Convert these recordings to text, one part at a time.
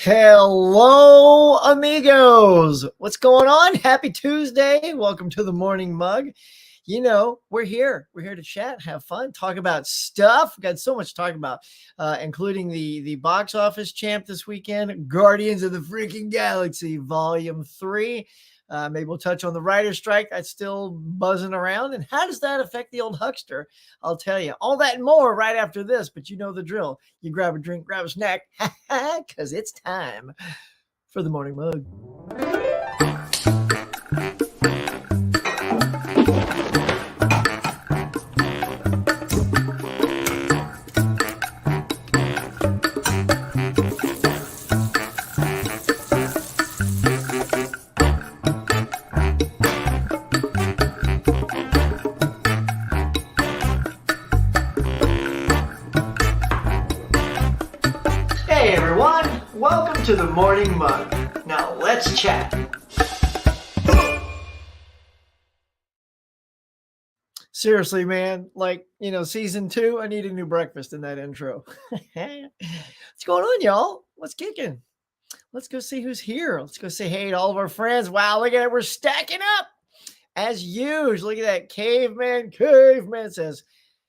Hello, amigos. What's going on? Happy Tuesday. Welcome to the Morning Mug. You know, we're here. We're here to chat, have fun, talk about stuff. We've got so much to talk about, including the box office champ this weekend, Guardians of the Freaking Galaxy Volume 3. Maybe we'll touch on the writer's strike that's still buzzing around. And how does that affect the old huckster? I'll tell you all that and more right after this. But you know the drill. You grab a drink, grab a snack, because it's time for the Morning Mug. Hey everyone, welcome to the Morning Mug. Now let's chat. Seriously, man, season 2, I need a new breakfast in that intro. What's going on, y'all? What's kicking? Let's go see who's here. Let's go say hey to all of our friends. Wow, look at it. We're stacking up. As usual, look at that. Caveman says,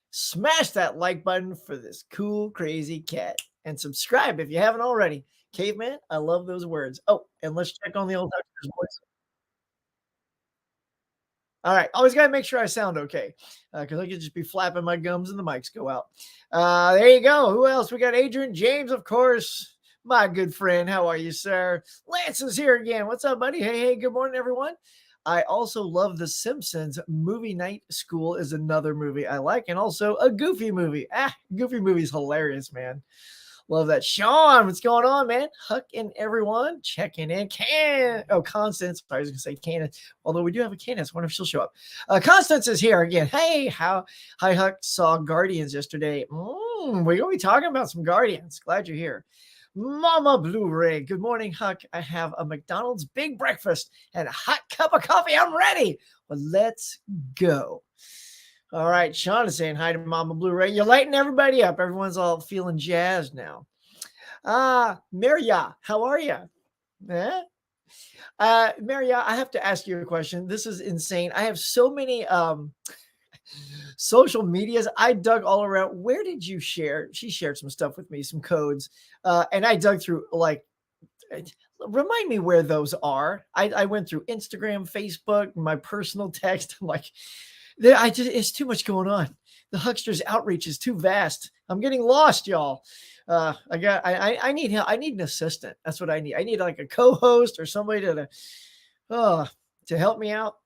smash that like button for this cool, crazy cat. And subscribe if you haven't already. Caveman, I love those words. Oh, and let's check on the old huckster's voice. All right. Always got to make sure I sound okay because I could just be flapping my gums and the mics go out. There you go. Who else? We got Adrian James, of course. My good friend. How are you, sir? Lance is here again. What's up, buddy? Hey, good morning, everyone. I also love The Simpsons. Movie Night School is another movie I like, and also a Goofy movie. Goofy movie's hilarious, man. Love that. Sean, what's going on, man? Huck and everyone checking in. Constance. I was going to say Candace. Although we do have a Candace. I wonder if she'll show up. Constance is here again. Hey, hi, Huck. Saw Guardians yesterday. We're going to be talking about some Guardians. Glad you're here. Mama Blu-ray. Good morning, Huck. I have a McDonald's big breakfast and a hot cup of coffee. I'm ready. Well, let's go. All right, Sean is saying hi to Mama Blu-ray. You're lighting everybody up. Everyone's all feeling jazzed now. Maria, how are you? Maria, I have to ask you a question. This is insane. I have so many social medias. I dug all around. Where did you share? She shared some stuff with me, some codes, and I dug through remind me where those are. I went through Instagram, Facebook, my personal text. I'm like, it's too much going on. The huckster's outreach is too vast. I'm getting lost, y'all. I need help. I need an assistant. That's what I need. I need like a co-host or somebody to help me out.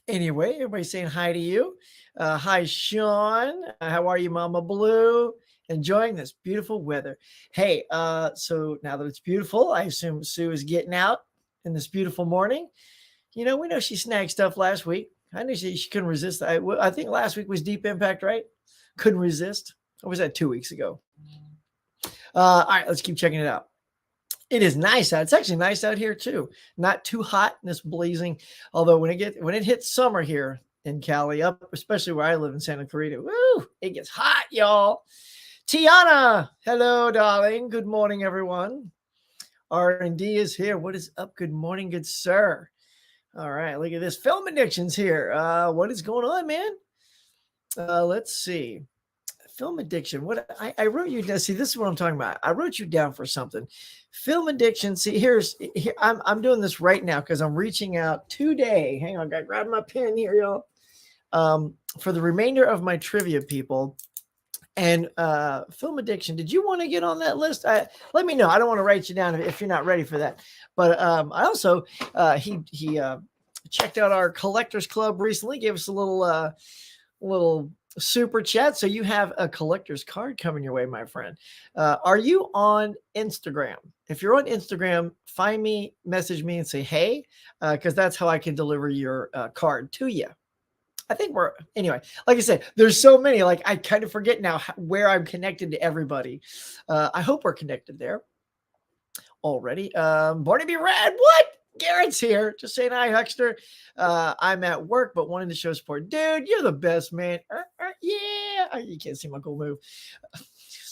Anyway, everybody's saying hi to you. Hi, Sean. How are you, Mama Blue? Enjoying this beautiful weather. Hey, so now that it's beautiful, I assume Sue is getting out in this beautiful morning. You know, we know she snagged stuff last week. I knew she couldn't resist. I think last week was Deep Impact, right? Couldn't resist. Or was that 2 weeks ago? All right, let's keep checking it out. It is nice out. It's actually nice out here too. Not too hot and it's blazing. Although when it hits summer here in Cali, especially where I live in Santa Clarita, woo, it gets hot, y'all. Tiana, hello, darling. Good morning, everyone. R&D is here. What is up? Good morning, good sir. All right, look at this. Film Addiction's here. What is going on, man? Let's see. Film addiction. What I wrote you down. See, this is what I'm talking about. I wrote you down for something. Film addiction. See, here I'm doing this right now because I'm reaching out today. Hang on, I gotta grab my pen here, y'all. For the remainder of my trivia people. And film addiction. Did you want to get on that list? Let me know. I don't want to write you down if you're not ready for that. But I also he checked out our collectors club recently. Gave us a little super chat. So you have a collector's card coming your way, my friend. Are you on Instagram? If you're on Instagram, find me, message me, and say hey, because that's how I can deliver your card to you. I think anyway, like I said, there's so many, like I kind of forget now where I'm connected to everybody. I hope we're connected there already. Barney B. Rad, what? Garrett's here. Just saying hi, Huckster. I'm at work, but wanting to show support. Dude, you're the best, man. Yeah. You can't see my cool move.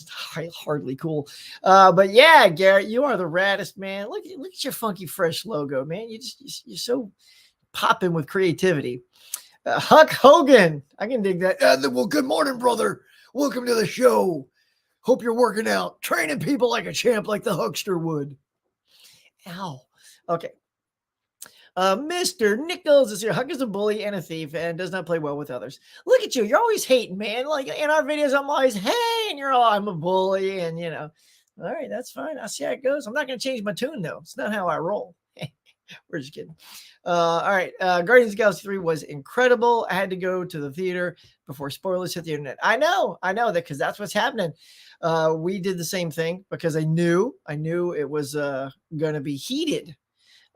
hardly cool. But yeah, Garrett, you are the raddest, man. Look at your funky fresh logo, man. You're so popping with creativity. Huck Hogan, I can dig that. Well, good morning, brother. Welcome to the show. Hope you're working out, training people like a champ, like the Huckster would. Ow. Okay. Mr. Nichols is here. Huck is a bully and a thief and does not play well with others. Look at you. You're always hating, man. Like in our videos, I'm always, hey, and you're all, I'm a bully. And, you know, all right, that's fine. I'll see how it goes. I'm not going to change my tune, though. It's not how I roll. We're just kidding. All right. Guardians of the Galaxy 3 was incredible. I had to go to the theater before spoilers hit the internet. I know that because that's what's happening. We did the same thing because I knew it was going to be heated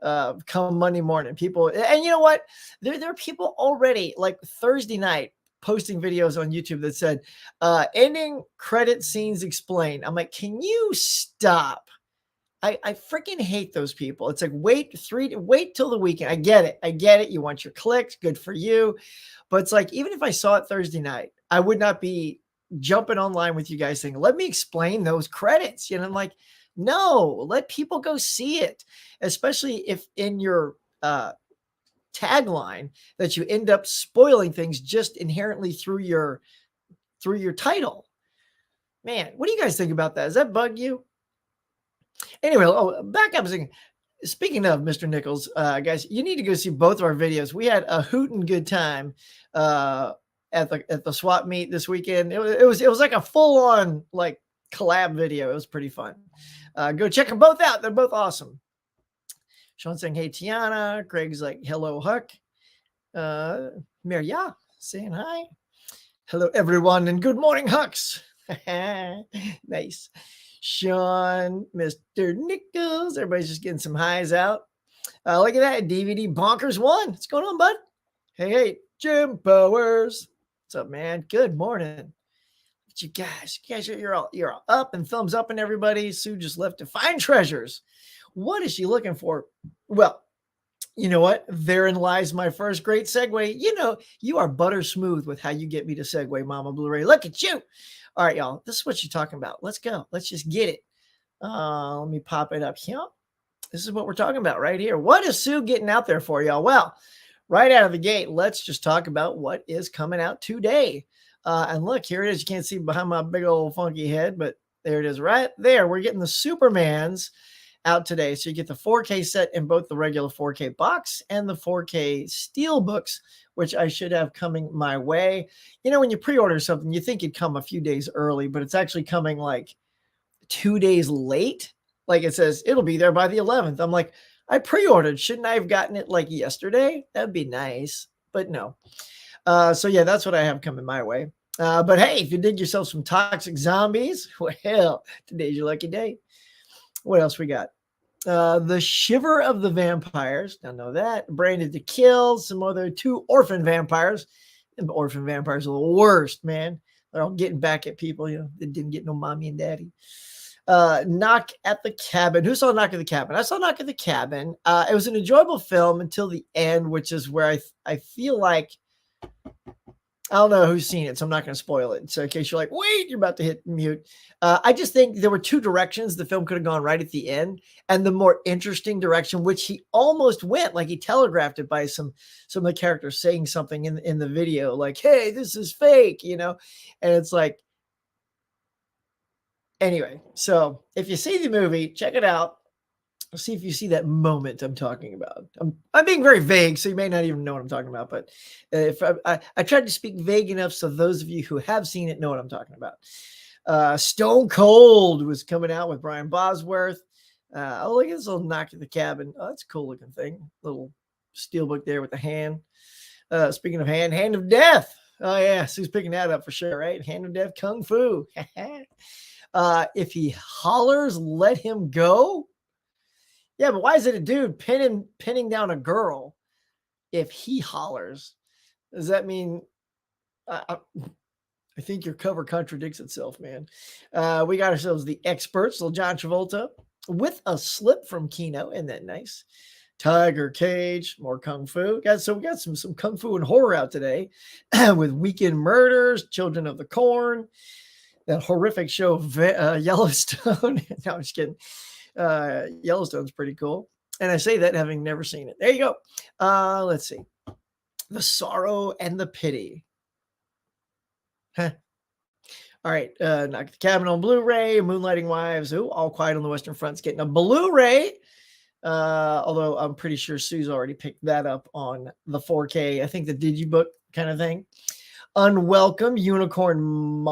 come Monday morning. People, and you know what? There are people already like Thursday night posting videos on YouTube that said ending credit scenes explained. I'm like, can you stop? I freaking hate those people. It's like wait till the weekend. I get it. You want your clicks, good for you. But it's like even if I saw it Thursday night, I would not be jumping online with you guys saying, let me explain those credits. You know, I'm like, no, let people go see it, especially if in your tagline that you end up spoiling things just inherently through your title. Man, what do you guys think about that? Does that bug you? Anyway, back up a second. Speaking of Mr. Nichols, guys, you need to go see both of our videos. We had a hootin' good time at the swap meet this weekend. It was like a full on like collab video. It was pretty fun. Go check them both out. They're both awesome. Sean saying, hey, Tiana. Craig's like, hello, Huck. Maria saying hi. Hello, everyone, and good morning, Hucks. Nice. Sean, Mr. Nichols. Everybody's just getting some highs out. Look at that. DVD Bonkers 1. What's going on, bud? Hey, Jim Powers. What's up, man? Good morning. You guys, you're all up and thumbs up and everybody. Sue just left to find treasures. What is she looking for? Well, you know what? Therein lies my first great segue. You know, you are butter smooth with how you get me to segue, Mama Blu-ray. Look at you. All right, y'all. This is what you're talking about. Let's go. Let's just get it. Let me pop it up here. This is what we're talking about right here. What is Sue getting out there for, y'all? Well, right out of the gate, let's just talk about what is coming out today. And look, here it is. You can't see behind my big old funky head, but there it is right there. We're getting the Supermans out today. So you get the 4K set in both the regular 4K box and the 4K steel books, which I should have coming my way. You know, when you pre-order something, you think it'd come a few days early, but it's actually coming like 2 days late. Like it says, it'll be there by the 11th. I'm like, I pre-ordered. Shouldn't I have gotten it like yesterday? That'd be nice, but no. So yeah, that's what I have coming my way. But hey, if you dig yourself some toxic zombies, well, today's your lucky day. What else we got? The Shiver of the Vampires. Don't know that. Branded to Kill. Some other 2 orphan vampires. And orphan vampires are the worst, man. They're all getting back at people, you know, that didn't get no mommy and daddy. Knock at the Cabin. Who saw Knock at the Cabin? I saw Knock at the Cabin. It was an enjoyable film until the end, which is where I feel like I don't know who's seen it, so I'm not going to spoil it. So in case you're like, wait, you're about to hit mute. I just think there were 2 directions the film could have gone right at the end, and the more interesting direction, which he almost went, like he telegraphed it by some of the characters saying something in the video, like, hey, this is fake, you know? And it's like, anyway, so if you see the movie, check it out. See if you see that moment I'm talking about. I'm being very vague, so you may not even know what I'm talking about. But if I tried to speak vague enough so those of you who have seen it know what I'm talking about. Stone Cold was coming out with Brian Bosworth. Oh, look at this little Knock at the Cabin. Oh, that's a cool looking thing. Little steelbook there with the hand. Speaking of Hand of Death. Oh yeah, Sue's picking that up for sure, right? Hand of Death, Kung Fu. If he hollers, let him go. Yeah, but why is it a dude pinning down a girl if he hollers? Does that mean I think your cover contradicts itself, man. We got ourselves the Experts, little John Travolta, with a slip from Kino. Isn't that nice? Tiger Cage, more Kung Fu. So we got some Kung Fu and horror out today with Weekend Murders, Children of the Corn. that horrific show, Yellowstone. No, I'm just kidding. Yellowstone's pretty cool. And I say that having never seen it. There you go. Let's see. The Sorrow and the Pity. Huh. All right. Knock at the Cabin on Blu-ray, Moonlighting Wives. Ooh, All Quiet on the Western Front's getting a Blu-ray. Although I'm pretty sure Sue's already picked that up on the 4K. I think the Digibook kind of thing. Unwelcome, Unicorn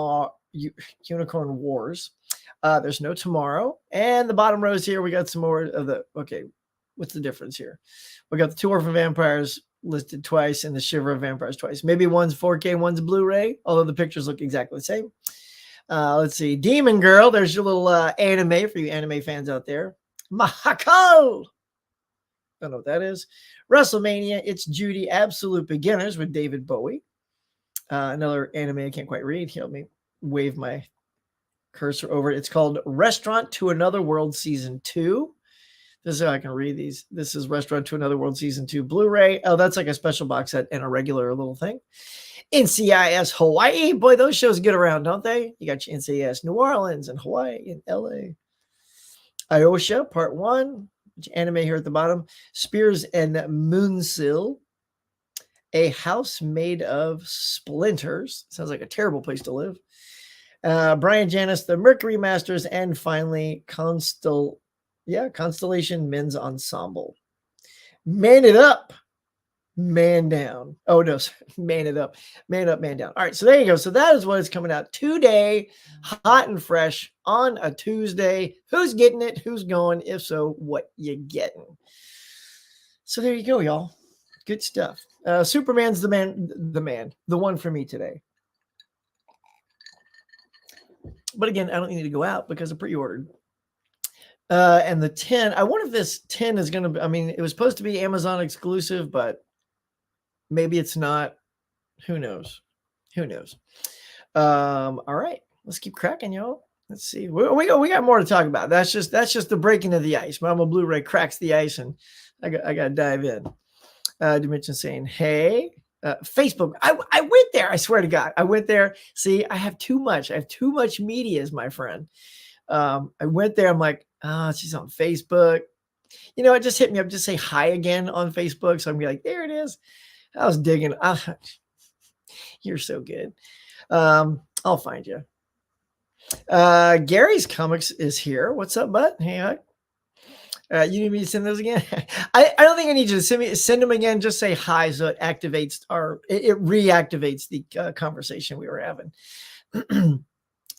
Wars. There's no Tomorrow. And the bottom rows here, we got some more of the, okay, what's the difference here? We got the Two Orphan Vampires listed twice and the Shiver of Vampires twice. Maybe one's 4K, one's Blu-ray, although the pictures look exactly the same. Let's see. Demon Girl. There's your little anime for you anime fans out there. Mahako. Don't know what that is. WrestleMania. It's Judy. Absolute Beginners with David Bowie. Another anime I can't quite read. Here, let me wave my cursor over it. It's called Restaurant to Another World Season 2. This is how I can read these. This is Restaurant to Another World Season 2 Blu-ray. Oh, that's like a special box set and a regular little thing. NCIS Hawaii. Boy, those shows get around, don't they? You got your NCIS New Orleans and Hawaii and LA. Ayosha, Part 1. Anime here at the bottom. Spears and Moonsill. A House Made of Splinters. Sounds like a terrible place to live. Brian Janis, The Mercury Masters, and finally Constellation Men's Ensemble. Man It Up, Man Down. Oh no, Man It Up, Man Up, Man Down. All right, so there you go. So that is what is coming out today, hot and fresh on a Tuesday. Who's getting it? Who's going? If so, what you getting? So there you go, y'all. Good stuff. Superman's the one for me today. But again, I don't need to go out because I pre-ordered. And the 10, I wonder if this 10 is going to, I mean, it was supposed to be Amazon exclusive, but maybe it's not. Who knows? Who knows? All right, let's keep cracking, y'all. Let's see. We got more to talk about. That's just the breaking of the ice. Mama Blu-ray cracks the ice, and I got to dive in. Dimension saying, hey, Facebook. I went there. I swear to God, I went there. See, I have too much. I have too much media, as my friend. I went there. I'm like, she's on Facebook. You know, it just hit me up. Just say hi again on Facebook. So I'm like, there it is. I was digging. You're so good. I'll find you. Gary's Comics is here. What's up, bud? Hey, Huck. You need me to send those again? I don't think I need you to send them again. Just say hi, so it activates it reactivates the conversation we were having.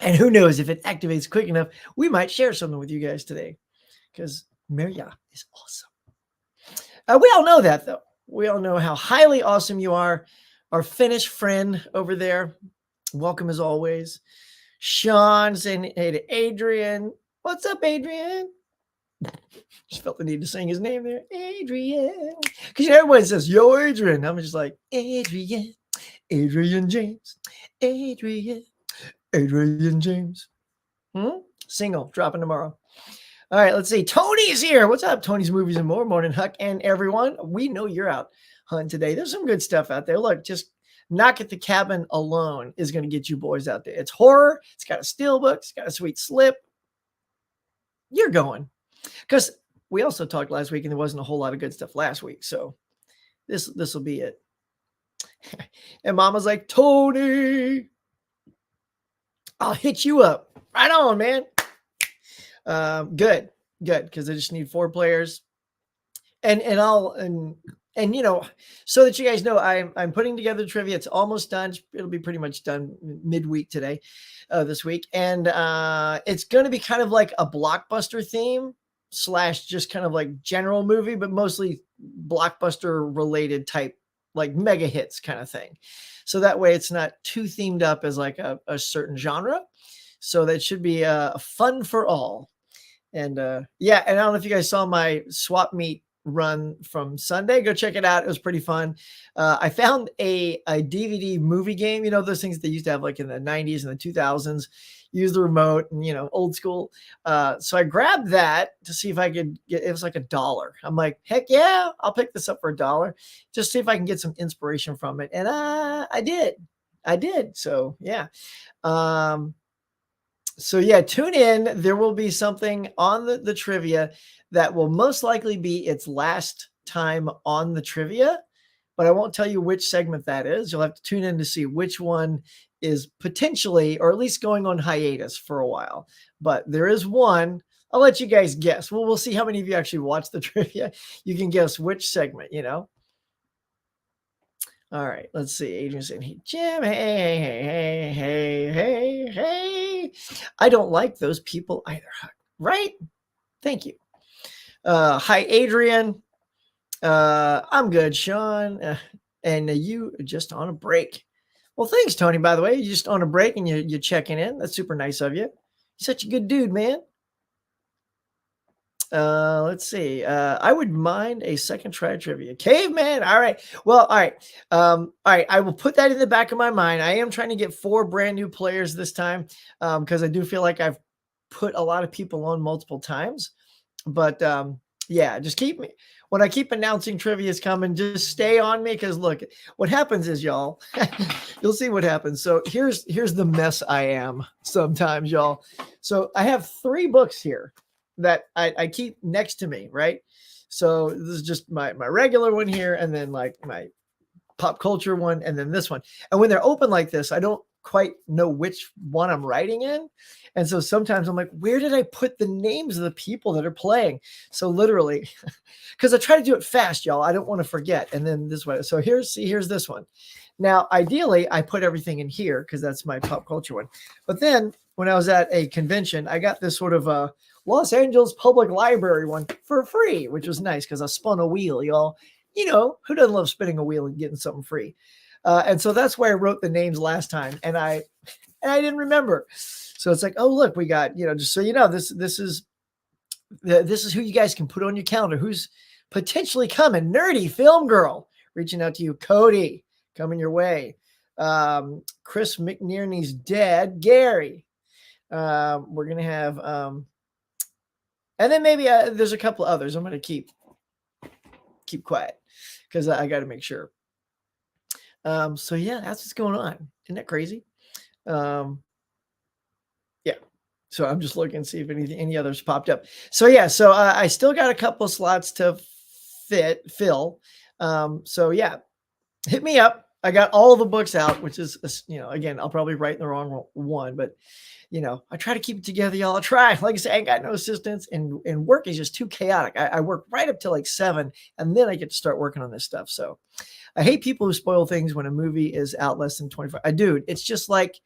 And who knows, if it activates quick enough, we might share something with you guys today, because Maria is awesome. We all know that, though. We all know how highly awesome you are. Our Finnish friend over there, welcome as always. Sean saying hey to Adrian. What's up, Adrian? Just felt the need to sing his name there. Adrian. Because everyone says, yo, Adrian. I'm just like, Adrian. Adrian James. Adrian James. Single dropping tomorrow. All right, let's see. Tony's here. What's up? Tony's Movies and More. Morning, Huck and everyone. We know you're out hunting today. There's some good stuff out there. Look, just Knock at the Cabin alone is going to get you boys out there. It's horror. It's got a steelbook. It's got a sweet slip. You're going. Because we also talked last week and there wasn't a whole lot of good stuff last week. So this will be it. And Mama's like, Tony, I'll hit you up. Right on, man. Good. Because I just need 4 players. And you know, so that you guys know, I'm putting together trivia. It's almost done. It'll be pretty much done midweek today, this week. And it's going to be kind of like a blockbuster theme / just kind of like general movie, but mostly blockbuster related type, like mega hits kind of thing. So that way it's not too themed up as like a certain genre. So that should be fun for all. And yeah, and I don't know if you guys saw my swap meet run from Sunday. Go check it out. It was pretty fun. I found a DVD movie game, you know, those things they used to have like in the 90s and the 2000s, use the remote and, you know, old school. So I grabbed that to see if I could get, it was like $1. I'm like, heck yeah, I'll pick this up for $1. Just see if I can get some inspiration from it. And I did. So yeah. So yeah, tune in. There will be something on the trivia that will most likely be its last time on the trivia, but I won't tell you which segment that is. You'll have to tune in to see which one is potentially, or at least going on hiatus for a while. But there is one. I'll let you guys guess. We'll see how many of you actually watch the trivia. You can guess which segment, you know? All right, let's see. Adrian saying, hey, Jim, hey, hey, hey, hey, hey, hey. I don't like those people either, Huck. Right? Thank you. Hi, Adrian. I'm good, Sean. And you just on a break. Well, thanks, Tony, by the way. You're just on a break and you're checking in. That's super nice of you. You're such a good dude, man. Let's see. I would mind a second try trivia. Caveman. All right. Well, all right. All right. I will put that in the back of my mind. I am trying to get 4 brand new players this time. Because I do feel like I've put a lot of people on multiple times. But yeah, just keep me when I keep announcing trivia is coming, just stay on me. Because look, what happens is, y'all, you'll see what happens. So here's the mess I am sometimes, y'all. So I have 3 books here that I keep next to me, right? So this is just my regular one here, and then like my pop culture one, and then this one. And when they're open like this, I don't quite know which one I'm writing in. And so sometimes I'm like, where did I put the names of the people that are playing? So literally, because I try to do it fast, y'all. I don't want to forget. And then this one. So here's this one. Now, ideally, I put everything in here because that's my pop culture one. But then when I was at a convention, I got this sort of Los Angeles Public Library one for free, which was nice because I spun a wheel, y'all. You know, who doesn't love spinning a wheel and getting something free? And so that's why I wrote the names last time, and I didn't remember. So it's like, oh look, we got, you know, just so you know, this is who you guys can put on your calendar. Who's potentially coming? Nerdy Film Girl reaching out to you. Cody coming your way. Chris McNerney's dad, Gary. We're gonna have, and then maybe there's a couple others. I'm gonna keep quiet because I got to make sure. So yeah, that's what's going on. Isn't that crazy? Yeah. So I'm just looking to see if any others popped up. So yeah, so I still got a couple of slots to fill. So yeah, hit me up. I got all the books out, which is, you know, again, I'll probably write the wrong one, but you know, I try to keep it together, y'all. I try. Like I say, I ain't got no assistants, and work is just too chaotic. I work right up till like 7, and then I get to start working on this stuff. So I hate people who spoil things when a movie is out less than 25. Dude, it's just like,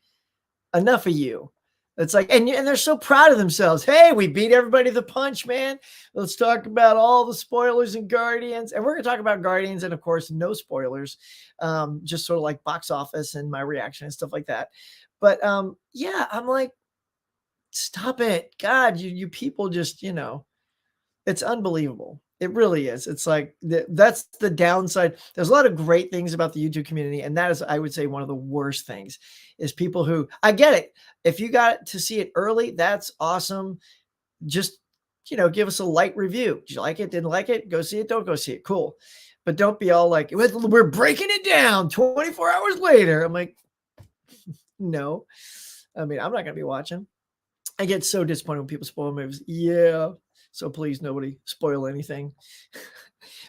enough of you. It's like, and they're so proud of themselves. Hey, we beat everybody to the punch, man. Let's talk about all the spoilers in Guardians. And we're going to talk about Guardians, and of course, no spoilers. Just sort of like box office and my reaction and stuff like that. But yeah, I'm like, stop it. God, you people just, you know, it's unbelievable. It really is. It's like that's the downside. There's a lot of great things about the YouTube community, and that is, I would say, one of the worst things is people who, I get it. If you got to see it early, that's awesome. Just, you know, give us a light review. Did you like it? Didn't like it? Go see it. Don't go see it. Cool. But don't be all like, we're breaking it down 24 hours later. I'm like, no. I mean, I'm not going to be watching. I get so disappointed when people spoil movies. Yeah. So please, nobody spoil anything.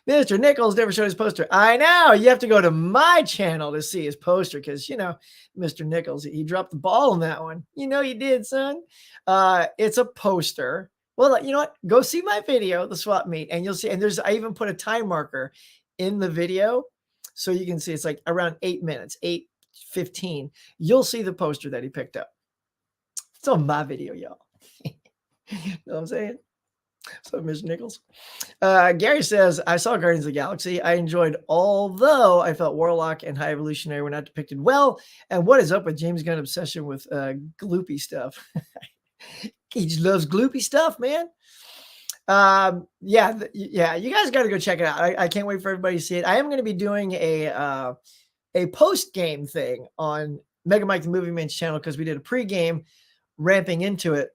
Mr. Nichols never showed his poster. I know. You have to go to my channel to see his poster because, you know, Mr. Nichols, he dropped the ball on that one. You know you did, son. It's a poster. Well, you know what? Go see my video, the swap meet, and you'll see. And I even put a time marker in the video so you can see it's like around 8 minutes, 8:15. You'll see the poster that he picked up. It's on my video, y'all. You know what I'm saying? So, Mr. Nichols. Gary says, I saw Guardians of the Galaxy. I enjoyed, although I felt Warlock and High Evolutionary were not depicted well. And what is up with James Gunn's obsession with gloopy stuff? He just loves gloopy stuff, man. Yeah, you guys got to go check it out. I can't wait for everybody to see it. I am going to be doing a post-game thing on Mega Mike the Movie Man's channel because we did a pre-game ramping into it.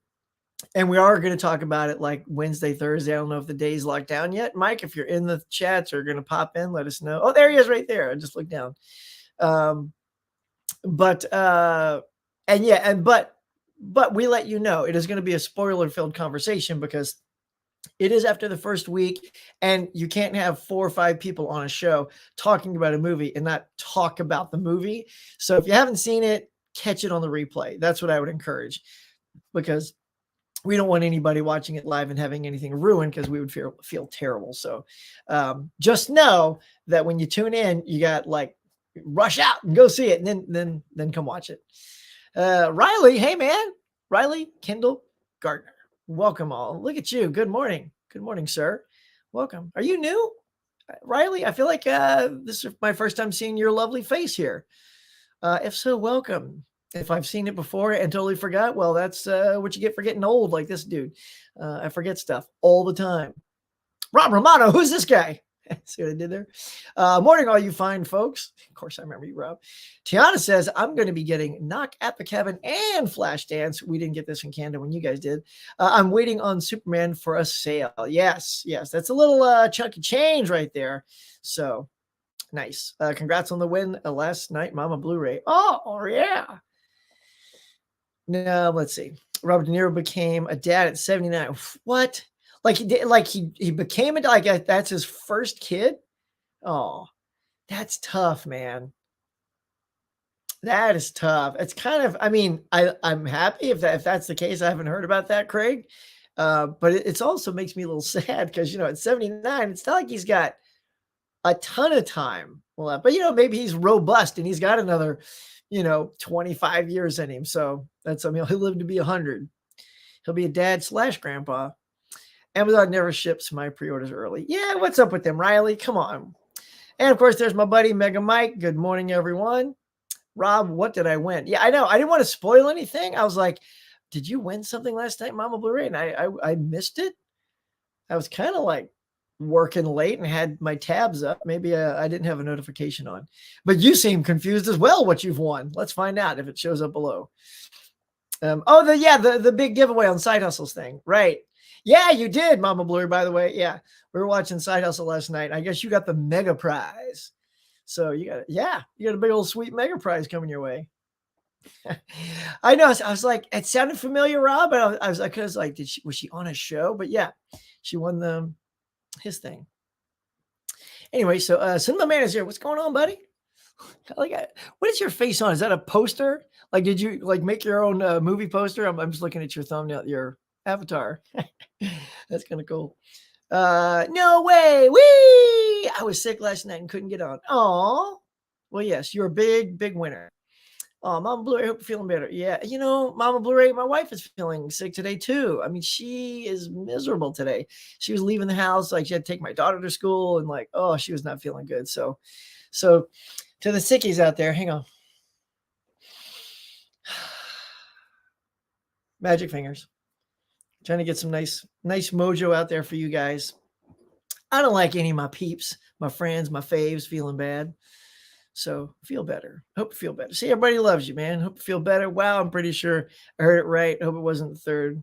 And we are going to talk about it like Wednesday, Thursday. I don't know if the day's locked down yet. Mike, if you're in the chats or going to pop in, let us know. Oh, there he is right there. I just looked down. But but we let you know it is going to be a spoiler-filled conversation because it is after the first week, and you can't have 4 or 5 people on a show talking about a movie and not talk about the movie. So if you haven't seen it, catch it on the replay. That's what I would encourage, because we don't want anybody watching it live and having anything ruined, because we would feel terrible. So just know that when you tune in, you got like rush out and go see it, and then come watch it. Riley, hey man, Riley Kendall Gardner, welcome all. Look at you. Good morning. Good morning, sir. Welcome. Are you new, Riley? I feel like this is my first time seeing your lovely face here. If so, welcome. If I've seen it before and totally forgot, well, that's what you get for getting old like this dude. I forget stuff all the time. Rob Romano, who's this guy? See what I did there? Morning, all you fine folks. Of course, I remember you, Rob. Tiana says, I'm going to be getting Knock at the Cabin and Flashdance. We didn't get this in Canada when you guys did. I'm waiting on Superman for a sale. Yes. That's a little chunky change right there. So nice. Congrats on the win last night, Mama Blu-ray. Oh, yeah. Now, let's see. Robert De Niro became a dad at 79. What? Like he became a, like, that's his first kid. Oh, that's tough, man. That is tough. It's kind of, I mean, I'm happy if that's the case. I haven't heard about that, Craig. But it also makes me a little sad because, at 79, it's not like he's got a ton of time left, but maybe he's robust and he's got another, 25 years in him. So that's, he'll live to be 100. He'll be a dad / grandpa. Amazon never ships my pre-orders early. Yeah, what's up with them, Riley? Come on. And of course, there's my buddy Mega Mike. Good morning, everyone. Rob, what did I win? Yeah, I know. I didn't want to spoil anything. I was like, did you win something last night, Mama Blu-ray? And I missed it. I was kind of like working late and had my tabs up. Maybe I didn't have a notification on. But you seem confused as well what you've won. Let's find out if it shows up below. The big giveaway on Side Hustles thing. Right. Yeah, you did, Mama Blur, by the way. Yeah, we were watching Side Hustle last night. I guess you got the mega prize. So you got a big old sweet mega prize coming your way. I know. I was like, it sounded familiar, Rob. But I was like, was she on a show? But yeah, she won his thing. Anyway, so Cinema Man is here. What's going on, buddy? What is your face on? Is that a poster? Like, did you make your own movie poster? I'm just looking at your thumbnail, your avatar. That's kind of cool. No way. Wee! I was sick last night and couldn't get on. Oh, well, yes, you're a big winner. Oh, Mama Blu-ray, I hope you're feeling better. Yeah, Mama Blu-ray, my wife is feeling sick today too. I mean, she is miserable today. She was leaving the house, like she had to take my daughter to school, and she was not feeling good. So to the sickies out there, hang on. Magic fingers. Trying to get some nice mojo out there for you guys. I don't like any of my peeps, my friends, my faves feeling bad. So feel better. Hope you feel better. See, everybody loves you, man. Hope you feel better. Wow, I'm pretty sure I heard it right. Hope it wasn't the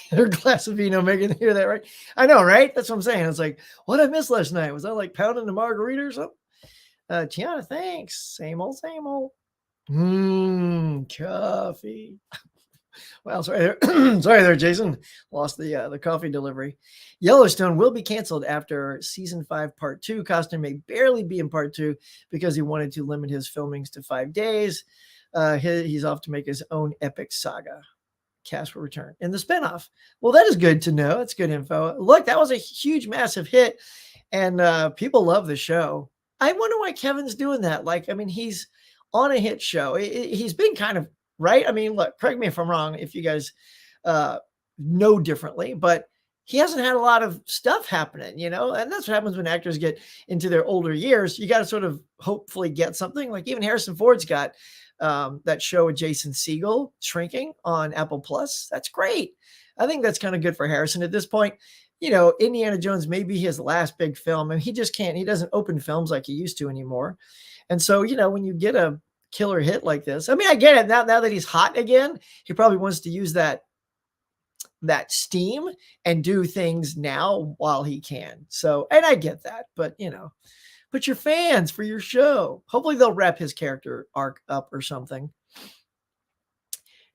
third glass of vino. Making hear that right? I know, right? That's what I'm saying. It's like, what I missed last night? Was I like pounding the margarita or something? Tiana, thanks. Same old. Coffee. Well, sorry there, Jason. Lost the coffee delivery. Yellowstone will be canceled after season 5, part 2. Costner may barely be in part 2 because he wanted to limit his filmings to 5 days. He's off to make his own epic saga. Cast will return in the spinoff. Well, that is good to know. That's good info. Look, that was a huge, massive hit, and people love the show. I wonder why Kevin's doing that. He's on a hit show. He's been kind of right. I mean, look, correct me if I'm wrong, if you guys know differently, but he hasn't had a lot of stuff happening, and that's what happens when actors get into their older years. You got to sort of hopefully get something. Like even Harrison Ford's got that show with Jason Segel, Shrinking, on Apple Plus. That's great. I think that's kind of good for Harrison at this point. Indiana Jones may be his last big film, and he doesn't open films like he used to anymore. And so, when you get a killer hit like this, I mean, I get it now that he's hot again, he probably wants to use that steam and do things now while he can. So, and I get that, but but you're fans for your show. Hopefully they'll wrap his character arc up or something.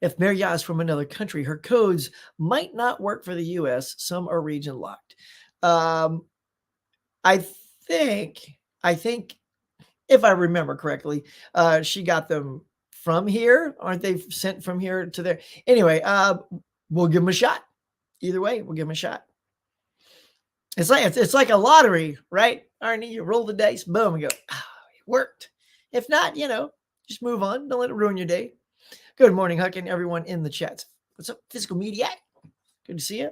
If Marriott is from another country, her codes might not work for the US. Some are region locked. Um, I think if I remember correctly, she got them from here. Aren't they sent from here to there? Anyway, we'll give them a shot. Either way, we'll give them a shot. It's like a lottery, right? Arnie, you roll the dice, boom, and go, it worked. If not, just move on. Don't let it ruin your day. Good morning, Huck, and everyone in the chat. What's up, Physical Media? Good to see you.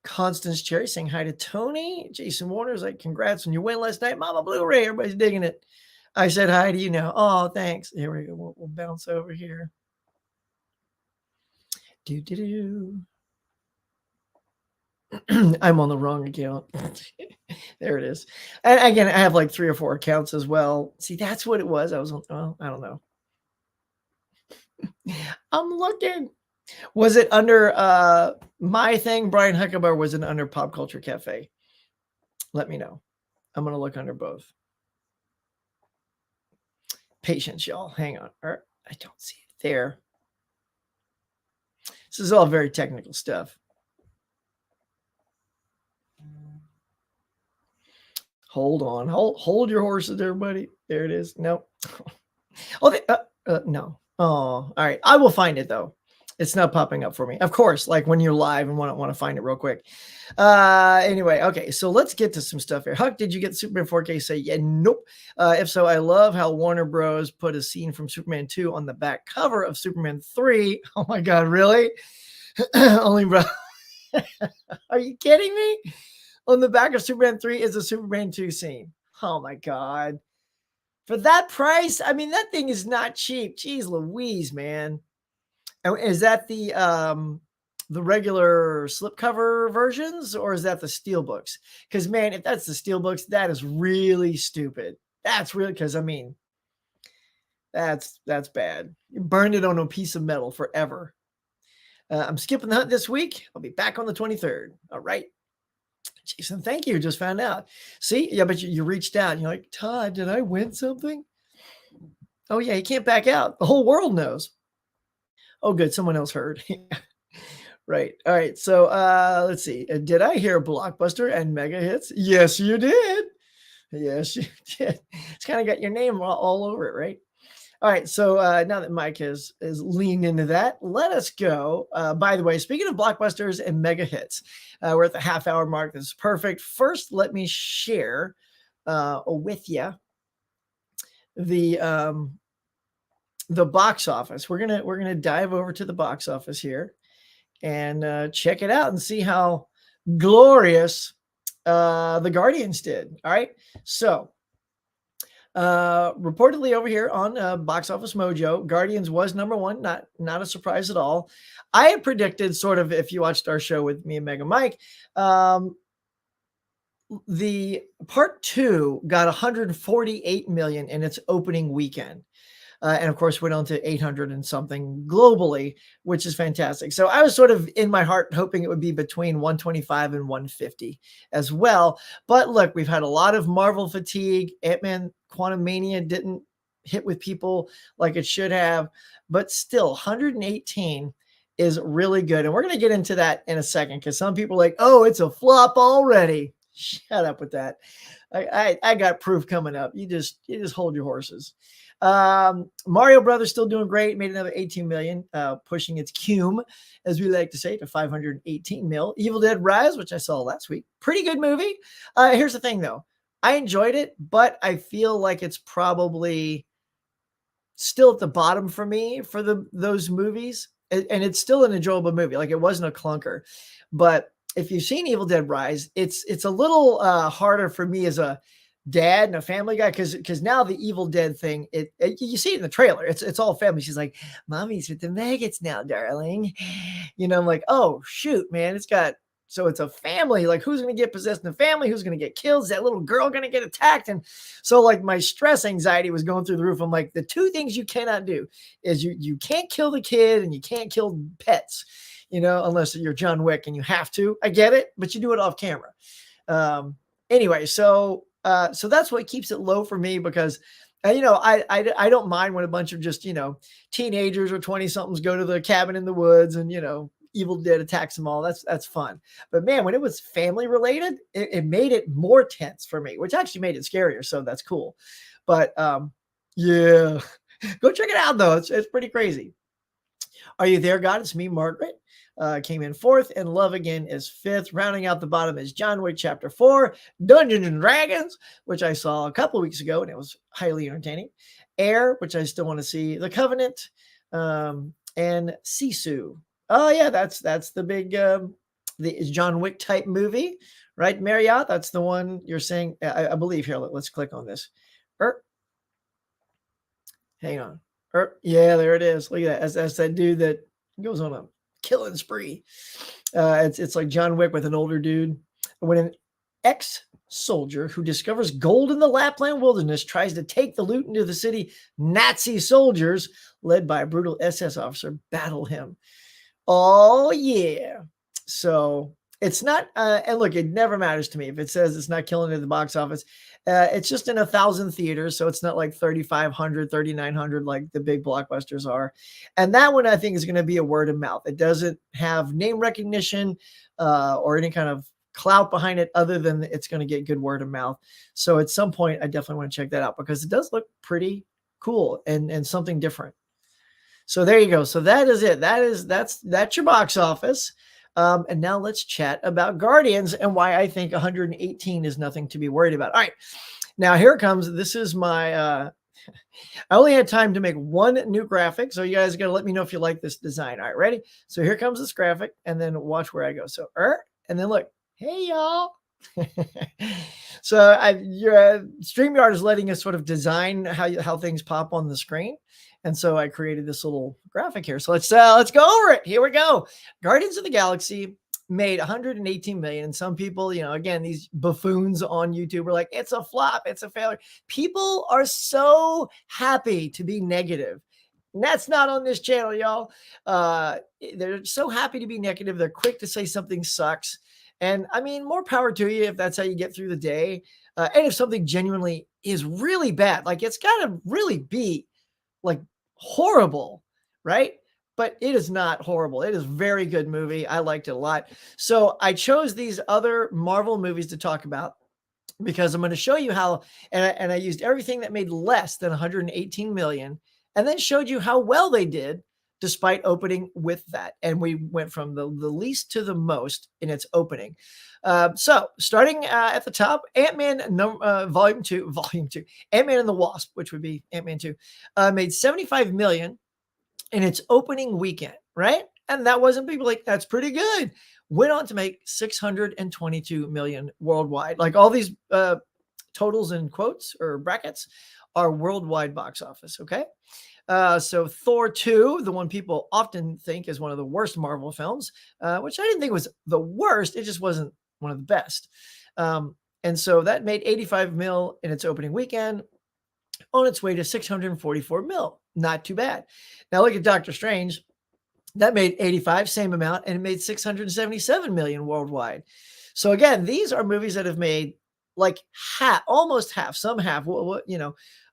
Constance Cherry saying hi to Tony. Jason Warner's like, congrats on your win last night. Mama Blu-ray, everybody's digging it. I said hi to you now. Oh, thanks. Here we go. We'll bounce over here. I'm on the wrong account. There it is. And again, I have like 3 or 4 accounts as well. See, that's what it was. I was on, well, I don't know. I'm looking. Was it under my thing, Brian Huckeba, or was it under Pop Culture Cafe? Let me know. I'm going to look under both. Patience, y'all. Hang on. I don't see it there. This is all very technical stuff. Hold on. Hold your horses there, buddy. There it is. Nope. Oh, no. Oh, all right. I will find it, though. It's not popping up for me. Of course, like when you're live and want to find it real quick. Anyway, okay, so let's get to some stuff here. Huck, did you get Superman 4K? Say, yeah, nope. If so, I love how Warner Bros. Put a scene from Superman 2 on the back cover of Superman 3. Oh my God, really? Only bro. Are you kidding me? On the back of Superman 3 is a Superman 2 scene. Oh my God. For that price, I mean, that thing is not cheap. Jeez Louise, man. Is that the regular slipcover versions, or is that the steelbooks? Because man, if that's the steelbooks, that is really stupid. That's really, because I mean, that's bad. You burned it on a piece of metal forever. I'm skipping the hunt this week. I'll be back on the 23rd. All right. Jason, thank you. Just found out. See, yeah, but you reached out and you're like, Todd, did I win something? Oh yeah, you can't back out. The whole world knows. Oh, good. Someone else heard. Right. All right. So let's see. Did I hear Blockbuster and mega hits? Yes, you did. Yes, you did. It's kind of got your name all over it, right? All right. So now that Mike is leaned into that, let us go. By the way, speaking of blockbusters and mega hits, we're at the half-hour mark. This is perfect. First, let me share with you the box office. We're gonna dive over to the box office here and check it out and see how glorious the Guardians did. All right, so reportedly over here on Box Office Mojo, Guardians was number 1. Not a surprise at all. I had predicted, sort of, if you watched our show with me and Mega Mike, the part 2 got 148 million in its opening weekend. And of course, went on to 800 and something globally, which is fantastic. So I was sort of in my heart hoping it would be between 125 and 150 as well. But look, we've had a lot of Marvel fatigue. Ant-Man Quantumania didn't hit with people like it should have, but still 118 is really good. And we're going to get into that in a second, because some people are like, oh, it's a flop already. Shut up with that. I got proof coming up. You just hold your horses. Mario Brothers still doing great. Made another 18 million, pushing its cume, as we like to say, to 518 mil. Evil Dead Rise, which I saw last week, pretty good movie. Here's the thing though, I enjoyed it, but I feel like it's probably still at the bottom for me for those movies, and it's still an enjoyable movie. Like, it wasn't a clunker, but if you've seen Evil Dead Rise, it's a little harder for me as a dad and a family guy, because now the Evil Dead thing, you see it in the trailer. It's all family. She's like, "Mommy's with the maggots now, darling." I'm like, oh shoot, man, so it's a family. Like, who's going to get possessed in the family? Who's going to get killed? Is that little girl going to get attacked? And so, like, my stress anxiety was going through the roof. I'm like, the 2 things you cannot do is you can't kill the kid, and you can't kill pets, unless you're John Wick and you have to. I get it, but you do it off camera. Anyway, so that's what keeps it low for me, because And, I don't mind when a bunch of just, teenagers or 20 somethings go to the cabin in the woods and, Evil Dead attacks them all. That's fun. But man, when it was family related, it made it more tense for me, which actually made it scarier. So that's cool. But yeah, go check it out though. It's pretty crazy. Are You There, God? It's Me, Margaret. Came in fourth, and Love Again is fifth. Rounding out the bottom is John Wick Chapter 4, Dungeons and Dragons, which I saw a couple weeks ago, and it was highly entertaining. Air, which I still want to see. The Covenant, and Sisu. Oh yeah, that's the big the John Wick type movie, right, Marriott? That's the one you're saying. I believe here. Let's click on this. Er, hang on. Yeah, there it is. Look at that. That's that dude that goes on a killing spree. It's like John Wick with an older dude. When an ex-soldier who discovers gold in the Lapland wilderness tries to take the loot into the city, Nazi soldiers, led by a brutal SS officer, battle him. Oh yeah. So it's not, and look, it never matters to me if it says it's not killing at the box office. It's just in 1,000 theaters, so it's not like 3,500, 3,900 like the big blockbusters are. And that one I think is going to be a word of mouth. It doesn't have name recognition or any kind of clout behind it other than it's going to get good word of mouth. So at some point, I definitely want to check that out because it does look pretty cool and something different. So there you go. So that is it. That's your box office. And now let's chat about Guardians and why I think 118 is nothing to be worried about. All right, now here it comes. This is my, I only had time to make one new graphic. So you guys got to let me know if you like this design. All right, ready? So here comes this graphic and then watch where I go. So, and then look, hey y'all. So your StreamYard is letting us sort of design how things pop on the screen. And so I created this little graphic here. So let's go over it. Here we go. Guardians of the Galaxy made 118 million. And some people, again, these buffoons on YouTube are like, it's a flop, it's a failure. People are so happy to be negative. And that's not on this channel, y'all. They're so happy to be negative. They're quick to say something sucks. And I mean, more power to you if that's how you get through the day. And if something genuinely is really bad, like it's got to really be like horrible, right? But it is not horrible. It is a very good movie. I liked it a lot. So I chose these other Marvel movies to talk about because I'm going to show you how, and I used everything that made less than 118 million and then showed you how well they did despite opening with that. And we went from the least to the most in its opening. So starting at the top, Ant-Man Volume 2, Ant-Man and the Wasp, which would be Ant-Man 2, made 75 million in its opening weekend, right? And that wasn't people like, that's pretty good. Went on to make 622 million worldwide. Like all these totals in quotes or brackets are worldwide box office, okay? So Thor 2, the one people often think is one of the worst Marvel films, which I didn't think was the worst. It just wasn't one of the best. And so that made 85 mil in its opening weekend on its way to 644 mil. Not too bad. Now look at Doctor Strange. That made 85, same amount, and it made 677 million worldwide. So again, these are movies that have made like half, almost half, some half,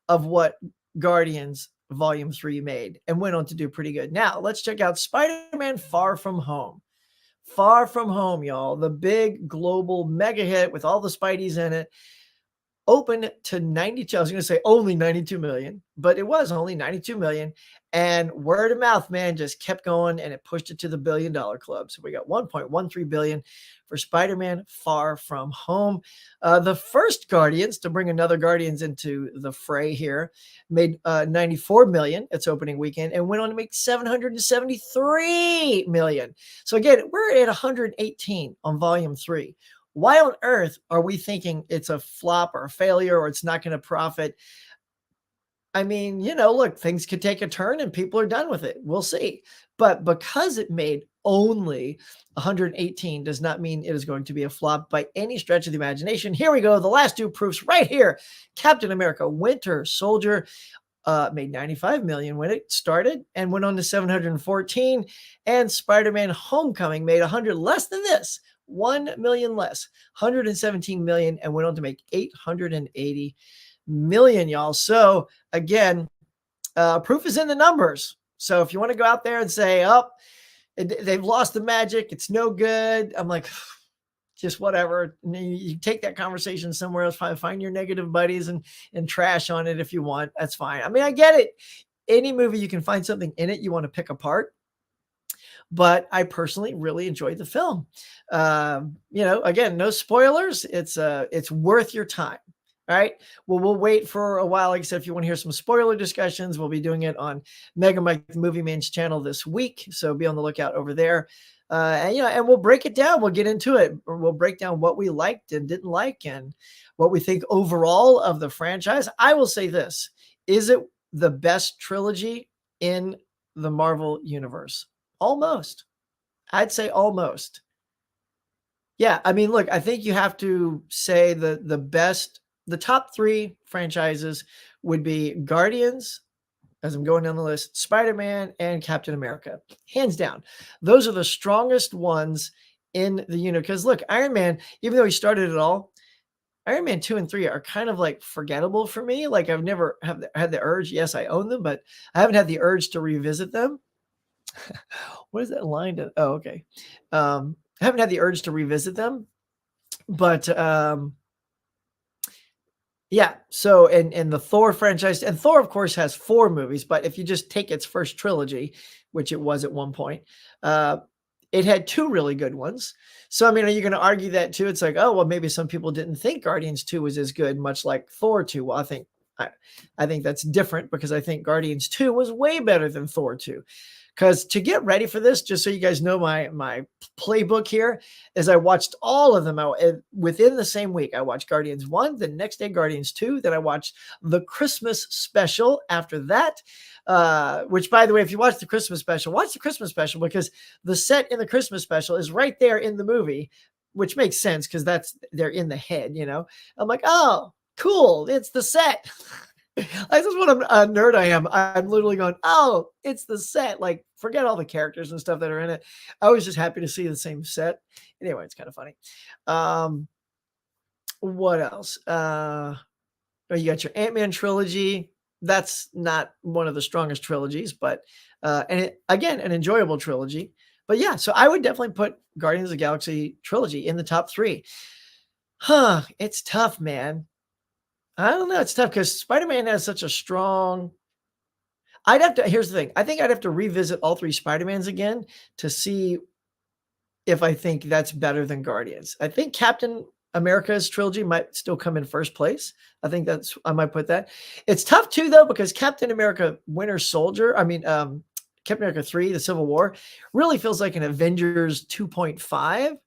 of what Guardians Volume 3 made and went on to do pretty good. Now let's check out Spider-Man Far From Home. Far From Home, y'all. The big global mega hit with all the Spideys in it. Opened to 92. I was going to say only 92 million, but it was only 92 million. And word of mouth, man, just kept going and it pushed it to the $1 billion club. So we got 1.13 billion for Spider-Man Far From Home. The first Guardians, to bring another Guardians into the fray here, made 94 million its opening weekend and went on to make 773 million. So again, we're at 118 on Volume 3. Why on earth are we thinking it's a flop or a failure or it's not going to profit? I mean, look, things could take a turn and people are done with it. We'll see. But because it made only 118 does not mean it is going to be a flop by any stretch of the imagination. Here we go. The last two proofs right here. Captain America Winter Soldier made 95 million when it started and went on to 714. And Spider-Man Homecoming made 100 less than this. 1 million less, 117 million, and went on to make 880 million, y'all. So again, proof is in the numbers. So if you want to go out there and say, oh, they've lost the magic, it's no good, I'm like, just whatever. You take that conversation somewhere else. Find your negative buddies and trash on it if you want. That's fine. I mean, I get it. Any movie, you can find something in it you want to pick apart. But I personally really enjoyed the film. Again, no spoilers. It's worth your time. All right. Well, we'll wait for a while. Like I said, if you want to hear some spoiler discussions, we'll be doing it on Mega Mike the Movie Man's channel this week. So be on the lookout over there. And we'll break it down. We'll get into it. We'll break down what we liked and didn't like and what we think overall of the franchise. I will say this. Is it the best trilogy in the Marvel universe? Almost. I'd say almost. Yeah. I mean, look, I think you have to say the top three franchises would be Guardians, as I'm going down the list, Spider-Man and Captain America. Hands down. Those are the strongest ones in the universe. Because look, Iron Man, even though he started it all, Iron Man 2 and 3 are kind of like forgettable for me. Like I've never had the urge. Yes, I own them, but I haven't had the urge to revisit them. What is that line? Oh, okay. I haven't had the urge to revisit them, but yeah. So, and the Thor franchise, and Thor, of course, has 4 movies, but if you just take its first trilogy, which it was at one point, it had 2 really good ones. So, I mean, are you going to argue that too? It's like, oh, well, maybe some people didn't think Guardians 2 was as good, much like Thor 2. Well, I think that's different because I think Guardians 2 was way better than Thor 2. Because to get ready for this, just so you guys know my playbook here, is I watched all of them out within the same week. I watched Guardians 1, the next day Guardians 2, then I watched the Christmas special after that, which, by the way, if you watch the Christmas special, watch the Christmas special because the set in the Christmas special is right there in the movie, which makes sense because they're in the head, you know. I'm like, oh, cool, it's the set. That's just what a nerd I am. I'm literally going, oh, it's the set. Like, forget all the characters and stuff that are in it. I was just happy to see the same set. Anyway, it's kind of funny. What else? You got your Ant-Man trilogy. That's not one of the strongest trilogies, but again, an enjoyable trilogy. But yeah, so I would definitely put Guardians of the Galaxy trilogy in the top 3. It's tough, man. I don't know. It's tough because Spider-Man has such a strong. Here's the thing. I think I'd have to revisit all 3 Spider-Mans again to see if I think that's better than Guardians. I think Captain America's trilogy might still come in first place. I might put that. It's tough too, though, because Captain America Winter Soldier, Captain America 3, the Civil War, really feels like an Avengers 2.5.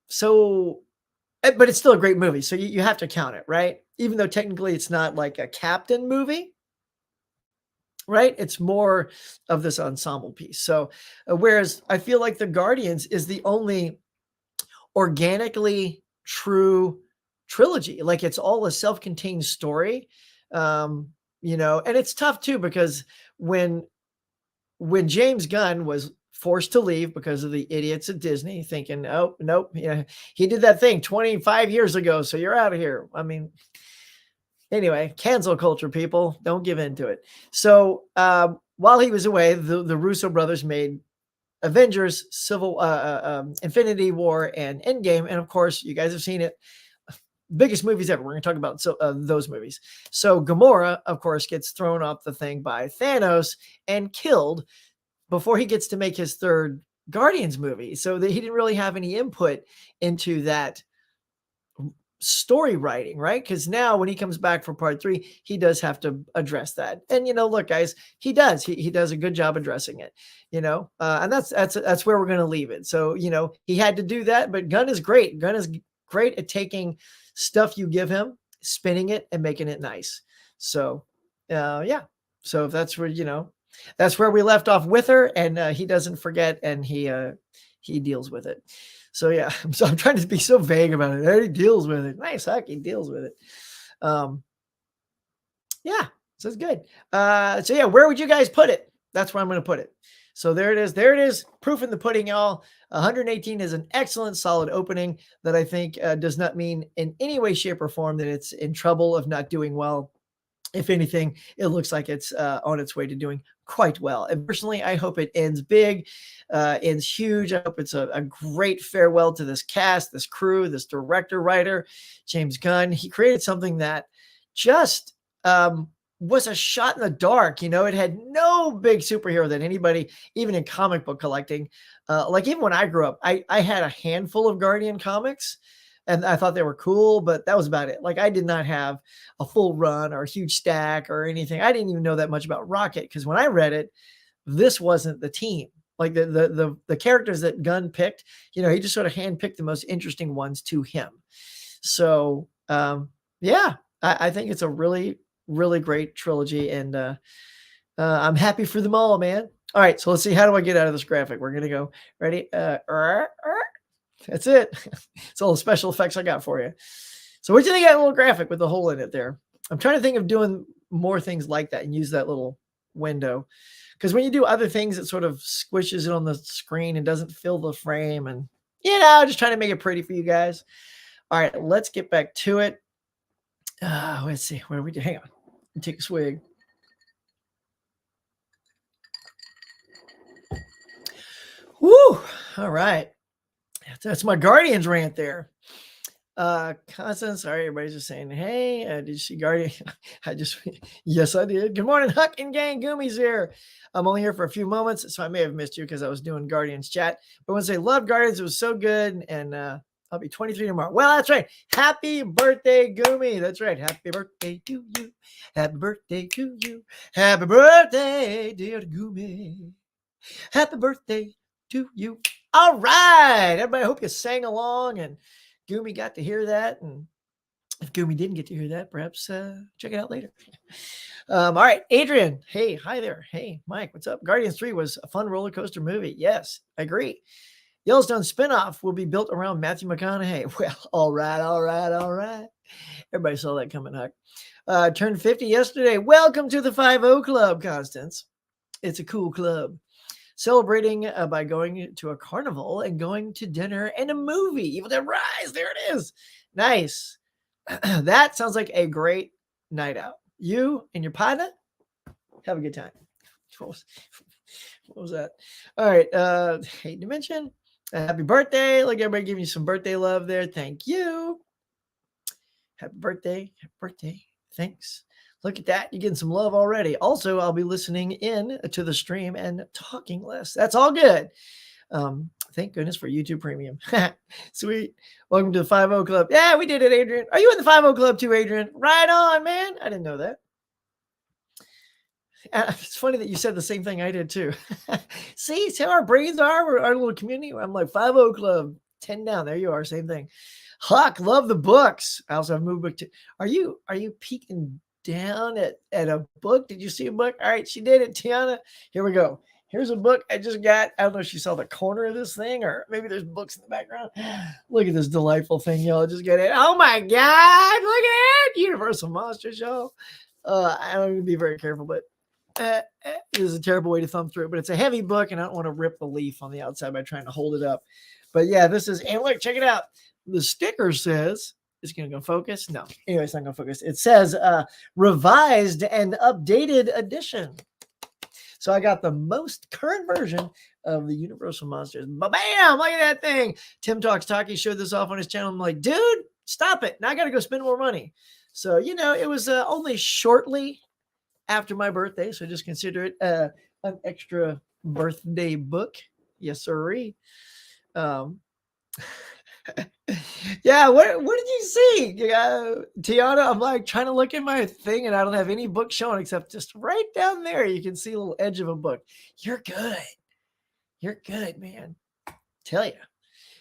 So. But it's still a great movie, so you have to count it, right? Even though technically it's not like a Captain movie, right? It's more of this ensemble piece. So whereas I feel like The Guardians is the only organically true trilogy. Like it's all a self-contained story, and it's tough too because when James Gunn was forced to leave because of the idiots at Disney thinking, oh, nope, he did that thing 25 years ago, so you're out of here. I mean, anyway, cancel culture, people. Don't give in to it. So while he was away, the Russo brothers made Avengers, Infinity War, and Endgame. And of course, you guys have seen it. Biggest movies ever. We're going to talk about those movies. So Gamora, of course, gets thrown off the thing by Thanos and killed before he gets to make his 3rd Guardians movie. So that he didn't really have any input into that story writing, right? Because now when he comes back for part 3, he does have to address that. And, look, guys, he does. He does a good job addressing it, and that's where we're going to leave it. So, he had to do that, but Gunn is great. Gunn is great at taking stuff you give him, spinning it and making it nice. So, yeah. So if that's where, that's where we left off with her, and he doesn't forget, and he deals with it. So yeah, so I'm trying to be so vague about it. He deals with it. Nice, Huck. He deals with it. Yeah, so it's good. So yeah, where would you guys put it? That's where I'm going to put it. So there it is. There it is. Proof in the pudding, y'all. 118 is an excellent, solid opening that I think does not mean in any way, shape, or form that it's in trouble of not doing well. If anything, it looks like it's on its way to doing quite well. And personally, I hope it ends big, ends huge. I hope it's a great farewell to this cast, this crew, this director, writer, James Gunn. He created something that just was a shot in the dark. You know, it had no big superhero that anybody, even in comic book collecting, like even when I grew up, I had a handful of Guardian comics and I thought they were cool, but that was about it. Like I did not have a full run or a huge stack or anything. I didn't even know that much about Rocket because when I read it, this wasn't the team. Like the characters that Gunn picked, you know, he just sort of handpicked the most interesting ones to him. So yeah, I think it's a really, really great trilogy, and I'm happy for them all, man. All right, so let's see. How do I get out of this graphic? We're gonna go. Ready? That's it. It's all the special effects I got for you. So what do you think of that little graphic with the hole in it there? I'm trying to think of doing more things like that and use that little window. Because when you do other things, it sort of squishes it on the screen and doesn't fill the frame. And, you know, just trying to make it pretty for you guys. All right, let's get back to it. Let's see. Where we do? Hang on. Take a swig. Woo! All right. That's my Guardians rant there. Constance, sorry, everybody's just saying, hey, did you see Guardian? Yes, I did. Good morning, Huck and gang. Goomy's here. I'm only here for a few moments, so I may have missed you because I was doing Guardians chat. But when I say love Guardians, it was so good, and I'll be 23 tomorrow. Well, that's right. Happy birthday, Goomy. That's right. Happy birthday to you. Happy birthday to you. Happy birthday, dear Goomy. Happy birthday to you. All right. Everybody, I hope you sang along and Goomy got to hear that. And if Goomy didn't get to hear that, perhaps check it out later. All right. Adrian. Hey, hi there. Hey, Mike, what's up? Guardians 3 was a fun roller coaster movie. Yes, I agree. Yellowstone spinoff will be built around Matthew McConaughey. Well, all right. Everybody saw that coming, Huck. Turned 50 yesterday. Welcome to the 5-0 Club, Constance. It's a cool club. Celebrating by going to a carnival and going to dinner and a movie. Evil Dead Rise. There it is. Nice. That sounds like a great night out. You and your partner have a good time. What was that? All right. Hate to mention. Happy birthday. Like everybody giving you some birthday love there. Thank you. Happy birthday. Happy birthday. Thanks. Look at that. You're getting some love already. Also, I'll be listening in to the stream and talking less. That's all good. Thank goodness for YouTube Premium. Sweet. Welcome to the 5-0 Club. Yeah, we did it, Adrian. Are you in the 5-0 Club too, Adrian? Right on, man. I didn't know that. It's funny that you said the same thing I did too. See how our brains are? We're our little community. I'm like 5-0 Club, 10 down. There you are. Same thing. Huck, love the books. I also have moved book too. Are you peeking down at a book? Did you see a book? All right, she did it, Tiana. Here we go. Here's a book I just got. I don't know if you saw the corner of this thing or maybe there's books in the background. Look at this delightful thing, y'all. Just get it. Oh my God. Look at it. Universal Monsters, y'all. I don't even be very careful, but it is a terrible way to thumb through it, but it's a heavy book and I don't want to rip the leaf on the outside by trying to hold it up. But yeah, this is, and look, check it out. The sticker says, it's going to go focus. No, anyway, it's not going to focus. It says revised and updated edition. So I got the most current version of the Universal Monsters. Bam! Look at that thing. Tim Talks Talkie showed this off on his channel. I'm like, dude, stop it. Now I got to go spend more money. So, you know, it was only shortly after my birthday. So just consider it an extra birthday book. Yes, sirree. Yeah, what did you see? Tiana, I'm like trying to look at my thing and I don't have any book showing except just right down there. You can see a little edge of a book. You're good. You're good, man. Tell you.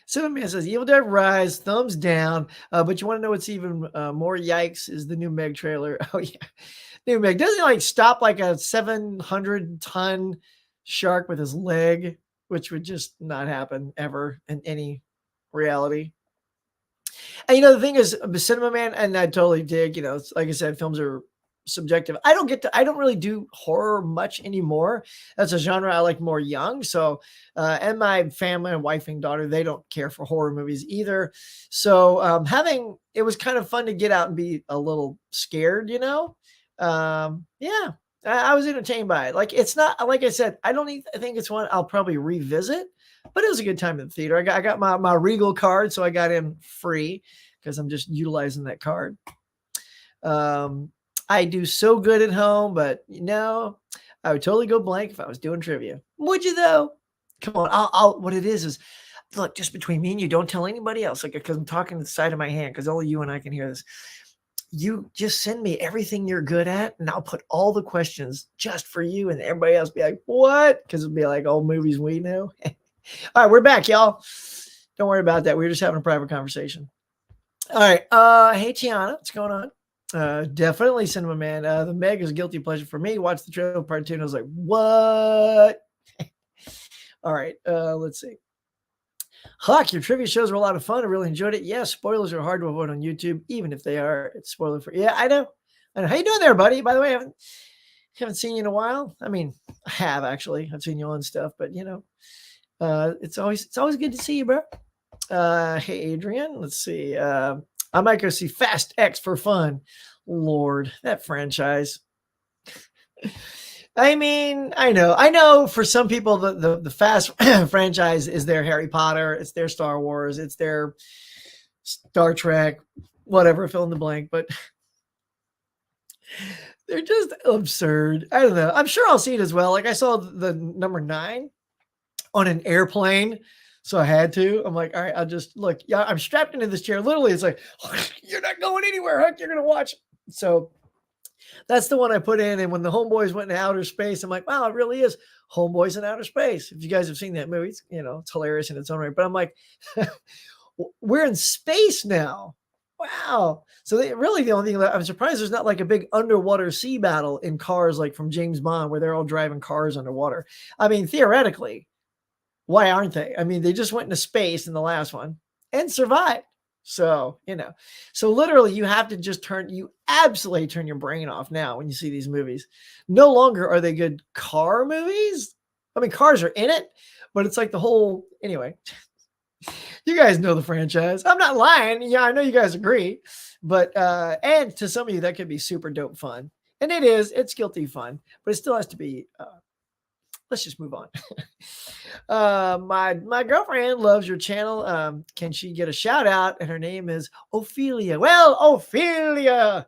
Superman says, Evil Dead Rise, thumbs down. But you want to know what's even more yikes is the new Meg trailer. Oh, yeah. New Meg. Doesn't he like stop like a 700-ton shark with his leg, which would just not happen ever in any reality. And you know, the thing is, Cinema Man, and I totally dig, you know, like I said, films are subjective. I don't really do horror much anymore. That's a genre I like more young. So, and my family, my wife and daughter, they don't care for horror movies either. So, it was kind of fun to get out and be a little scared, you know? Yeah, I was entertained by it. Like, it's not, like I said, I think it's one I'll probably revisit, but it was a good time in the theater. I got my Regal card, so I got in free because I'm just utilizing that card. I do so good at home, but I would totally go blank if I was doing trivia. Would you though? Come on, what it is look, just between me and you, don't tell anybody else. Like, because I'm talking to the side of my hand, because only you and I can hear this. You just send me everything you're good at, and I'll put all the questions just for you, and everybody else be like, what? Because it'll be like all movies we know. All right, we're back, y'all. Don't worry about that. We're just having a private conversation. All right. Hey, Tiana, what's going on? Definitely Cinema Man. The Meg is a guilty pleasure for me. Watched the trailer part 2 and I was like, what? All right. Let's see. Huck, your trivia shows were a lot of fun. I really enjoyed it. Yeah, spoilers are hard to avoid on YouTube, even if they are. It's spoiler free. Yeah, I know. How you doing there, buddy? By the way, I haven't seen you in a while. I mean, I have actually. I've seen you on stuff, but it's always good to see you, bro. Hey, Adrian. Let's see. I might go see Fast X for fun. Lord, that franchise. I mean, I know for some people, the Fast franchise is their Harry Potter, it's their Star Wars, it's their Star Trek, whatever, fill in the blank, but they're just absurd. I don't know. I'm sure I'll see it as well. Like, I saw the number 9 on an airplane. So I had to. I'm like, all right, I'll just look. Yeah, I'm strapped into this chair. Literally, it's like, you're not going anywhere, Huck. You're going to watch. So that's the one I put in. And when the Homeboys went into outer space, I'm like, wow, it really is Homeboys in outer space. If you guys have seen that movie, it's hilarious in its own right. But I'm like, we're in space now. Wow. So really the only thing I'm surprised there's not like a big underwater sea battle in cars like from James Bond where they're all driving cars underwater. I mean, theoretically, why aren't they? I mean, they just went into space in the last one and survived. So, so literally you have to just absolutely turn your brain off now when you see these movies. No longer are they good car movies. I mean, cars are in it, but it's like anyway, you guys know the franchise. I'm not lying. Yeah, I know you guys agree, but, and to some of you, that could be super dope fun. And it's guilty fun, but it still has to be, let's just move on. My girlfriend loves your channel. Can she get a shout out? And her name is Ophelia. Well, Ophelia,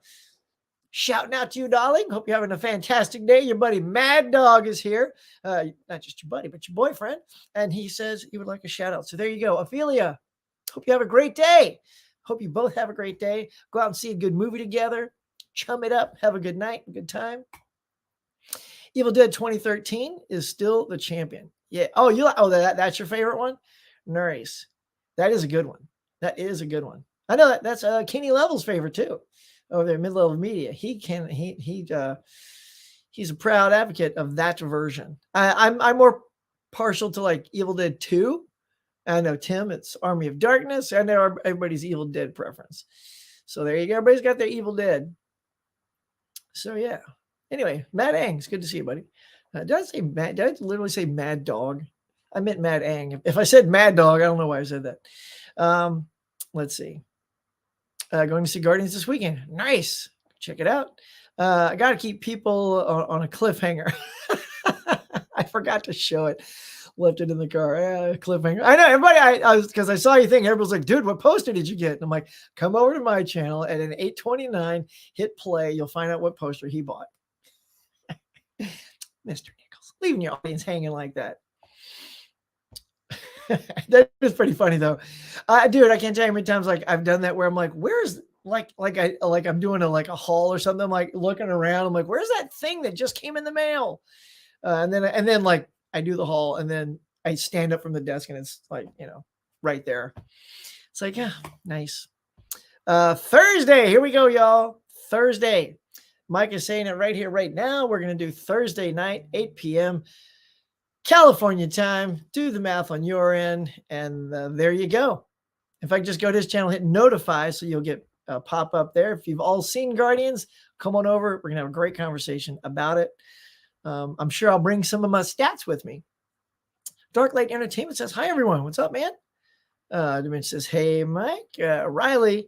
shouting out to you, darling. Hope you're having a fantastic day. Your buddy Mad Dog is here. Not just your buddy, but your boyfriend. And he says he would like a shout out. So there you go. Ophelia, hope you have a great day. Hope you both have a great day. Go out and see a good movie together. Chum it up. Have a good night. A good time. Evil Dead 2013 is still the champion. Yeah. Oh, that's your favorite one? Nice. That is a good one. I know that's Kenny Level's favorite too. Over there, mid-level media. He's a proud advocate of that version. I'm more partial to like Evil Dead 2. I know Tim, it's Army of Darkness. I know everybody's Evil Dead preference. So there you go. Everybody's got their Evil Dead. So yeah. Anyway, Mad Ang, it's good to see you, buddy. Did I literally say Mad Dog? I meant Mad Ang. If I said Mad Dog, I don't know why I said that. Let's see. Going to see Guardians this weekend. Nice. Check it out. I got to keep people on a cliffhanger. I forgot to show it. Left it in the car. Cliffhanger. I know everybody. I was because I saw you think everyone's like, dude, what poster did you get? And I'm like, come over to my channel and at 8:29, hit play. You'll find out what poster he bought. Mr. Nichols, leaving your audience hanging like that. That is pretty funny though. Dude, I can't tell you how many times like I've done that where I'm like, where's I'm doing a haul or something. I'm like looking around. I'm like, where's that thing that just came in the mail? And then like I do the haul and then I stand up from the desk and it's like, right there. It's like, yeah, nice. Thursday, here we go, y'all. Thursday. Mike is saying it right here, right now. We're going to do Thursday night, 8 p.m. California time. Do the math on your end. And there you go. In fact, just go to his channel, hit notify so you'll get pop up there. If you've all seen Guardians, come on over. We're going to have a great conversation about it. I'm sure I'll bring some of my stats with me. Dark Light Entertainment says, hi, everyone. What's up, man? Dimension says, hey, Mike. Riley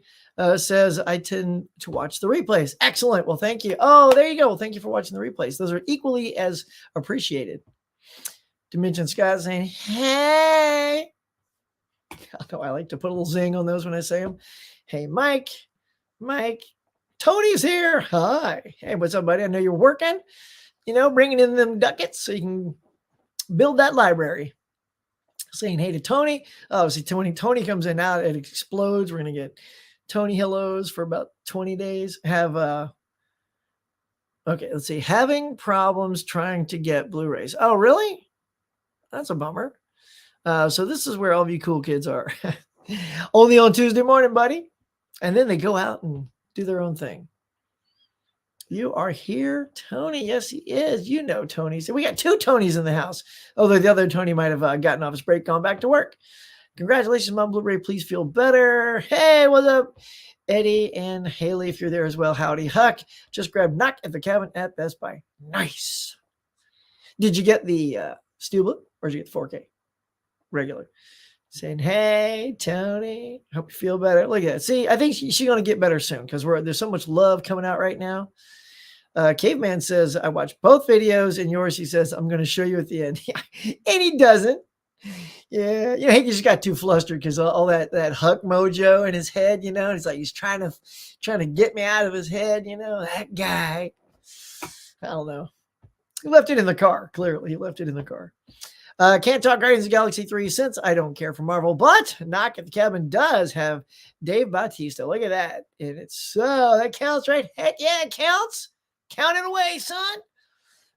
says, I tend to watch the replays. Excellent. Well, thank you. Oh, there you go. Well, thank you for watching the replays. Those are equally as appreciated. Dimension Scott saying, hey. I know I like to put a little zing on those when I say them. Hey, Mike. Tony's here. Hi. Hey, what's up, buddy? I know you're working, bringing in them ducats so you can build that library. Saying hey to Tony. Oh, see, Tony comes in now. It explodes. We're going to get Tony hellos for about 20 days. Okay, let's see. Having problems trying to get Blu-rays. Oh, really? That's a bummer. So this is where all of you cool kids are. Only on Tuesday morning, buddy. And then they go out and do their own thing. You are here, Tony. Yes, he is. Tony. So we got 2 Tonys in the house. Although the other Tony might have gotten off his break, gone back to work. Congratulations, Mom Blu-ray. Please feel better. Hey, what's up? Eddie and Haley, if you're there as well. Howdy, Huck. Just grabbed Knock at the Cabin at Best Buy. Nice. Did you get the Steelbook or did you get the 4K? Regular. Saying, hey, Tony. Hope you feel better. Look at that. See, I think she's going to get better soon because there's so much love coming out right now. Caveman says, I watched both videos and yours, he says, I'm going to show you at the end. And he doesn't. Yeah. He just got too flustered because all that Huck mojo in his head, it's like he's trying to get me out of his head, that guy. I don't know. He left it in the car. Clearly, he left it in the car. Can't talk Guardians of the Galaxy 3 since I don't care for Marvel, but Knock at the Cabin does have Dave Bautista. Look at that. And that counts, right? Heck yeah, it counts. Count it away, son.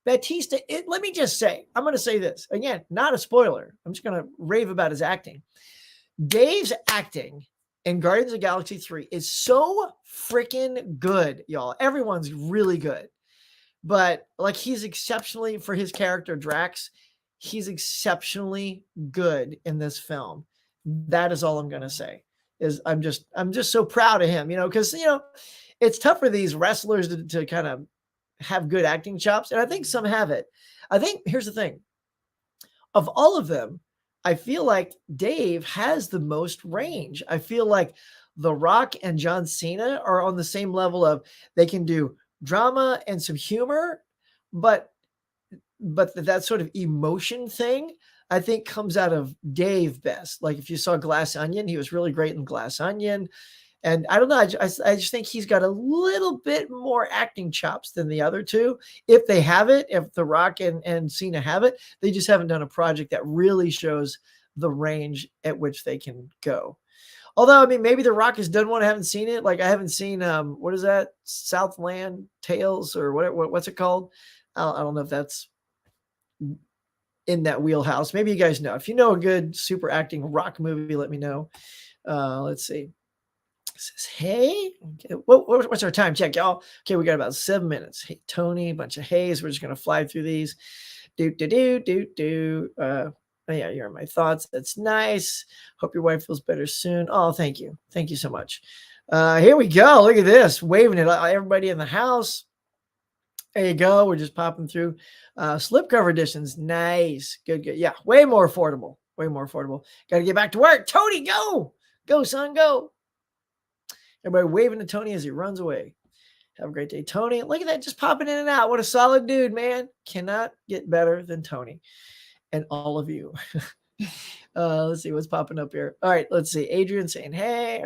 Bautista, let me just say, I'm going to say this. Again, not a spoiler. I'm just going to rave about his acting. Dave's acting in Guardians of the Galaxy 3 is so freaking good, y'all. Everyone's really good. But he's exceptionally, for his character, Drax, he's exceptionally good in this film. That is all I'm going to say. I'm just so proud of him, because, it's tough for these wrestlers to kind of have good acting chops. And I think some have it. I think here's the thing. Of all of them, I feel like Dave has the most range. I feel like The Rock and John Cena are on the same level of they can do drama and some humor, but that sort of emotion thing, I think, comes out of Dave best. Like if you saw Glass Onion, he was really great in Glass Onion. And I don't know, I just think he's got a little bit more acting chops than the other two. If they have it, if The Rock and Cena have it, they just haven't done a project that really shows the range at which they can go. Although, I mean, maybe The Rock has done one. I haven't seen it. Like I haven't seen, what is that? Southland Tales or what's it called? I don't know if that's in that wheelhouse. Maybe you guys know. If you know a good super acting Rock movie, let me know. Let's see. It says, hey, okay, what's our time check, y'all? Okay, we got about 7 minutes. Hey, Tony, a bunch of hays. We're just going to fly through these. Oh, yeah, you're in my thoughts. That's nice. Hope your wife feels better soon. Oh, thank you. Thank you so much. Here we go. Look at this. Waving it. Everybody in the house. There you go. We're just popping through slipcover editions. Nice. Good. Yeah, way more affordable. Way more affordable. Got to get back to work. Tony, go. Go, son, go. Everybody waving to Tony as he runs away. Have a great day, Tony. Look at that, just popping in and out. What a solid dude, man. Cannot get better than Tony and all of you. Let's see what's popping up here. All right, let's see. Adrian saying hey,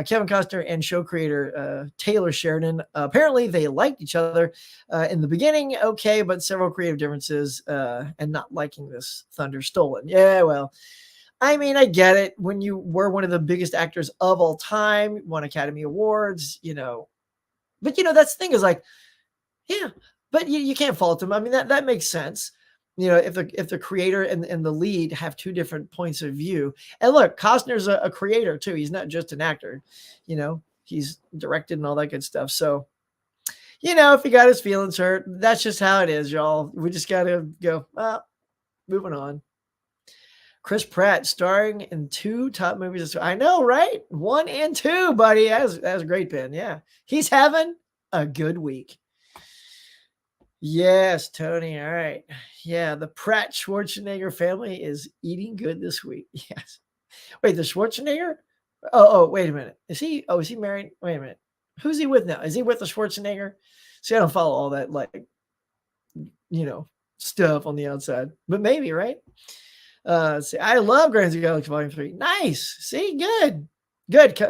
Kevin Costner and show creator Taylor Sheridan. Apparently, they liked each other in the beginning, okay, but several creative differences and not liking this Thunder Stolen. Yeah, well, I mean, I get it. When you were one of the biggest actors of all time, won Academy Awards, But, that's the thing is like, yeah, but you can't fault him. I mean, that makes sense. If the creator and the lead have two different points of view. And look, Costner's a creator too. He's not just an actor. He's directed and all that good stuff. So, if he got his feelings hurt, that's just how it is, y'all. We just got to go, moving on. Chris Pratt starring in 2 top movies. I know, right? 1 and 2, buddy. That's a great pin. Yeah. He's having a good week. Yes, Tony. All right. Yeah, the Pratt Schwarzenegger family is eating good this week. Yes. Wait, the Schwarzenegger? Wait a minute. Is he married? Wait a minute. Who's he with now? Is he with the Schwarzenegger? See, I don't follow all that, like, stuff on the outside, but maybe, right? See, I love Guardians of the Galaxy Volume 3. Nice. See, good.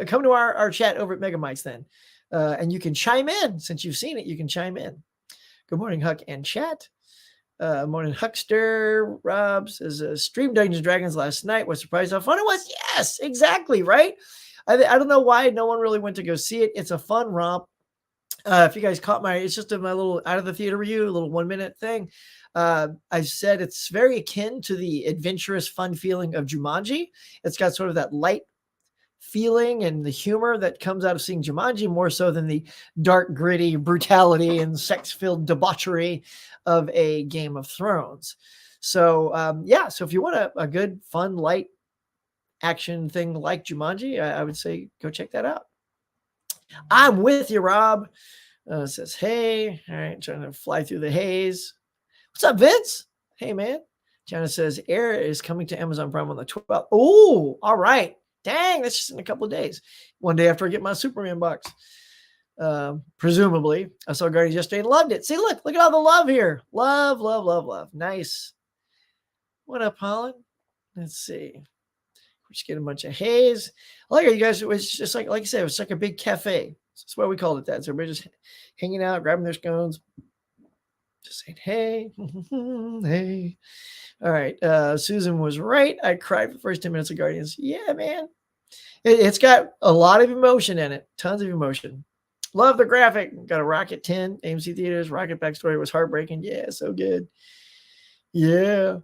Come to our chat over at Megamites then. And you can chime in. Since you've seen it, you can chime in. Good morning, Huck and chat. Morning, Huckster. Rob says, streamed Dungeons and Dragons last night. Was surprised how fun it was. Yes, exactly, right? I don't know why no one really went to go see it. It's a fun romp. If you guys caught it's just my little out of the theater review, a little 1-minute thing. I said it's very akin to the adventurous, fun feeling of Jumanji. It's got sort of that light feeling and the humor that comes out of seeing Jumanji more so than the dark, gritty brutality and sex-filled debauchery of a Game of Thrones. So, so if you want a good, fun, light action thing like Jumanji, I would say go check that out. I'm with you, Rob. Says, hey. All right, trying to fly through the haze. What's up, Vince? Hey, man. Jana says, Air is coming to Amazon Prime on the 12th. Oh, all right. Dang, that's just in a couple of days. One day after I get my Superman box. Presumably. I saw Guardians yesterday and loved it. See, look at all the love here. Love, love, love, love. Nice. What up, Holland? Let's see. We're just getting a bunch of haze. I like it, you guys. It was just like I said, it was like a big cafe. That's why we called it that. So everybody just hanging out, grabbing their scones. Just saying, hey, hey. All right. Susan was right. I cried for the first 10 minutes of Guardians. Yeah, man. It's got a lot of emotion in it. Tons of emotion. Love the graphic. Got a Rocket 10, AMC Theaters. Rocket backstory was heartbreaking. Yeah, so good. Yeah.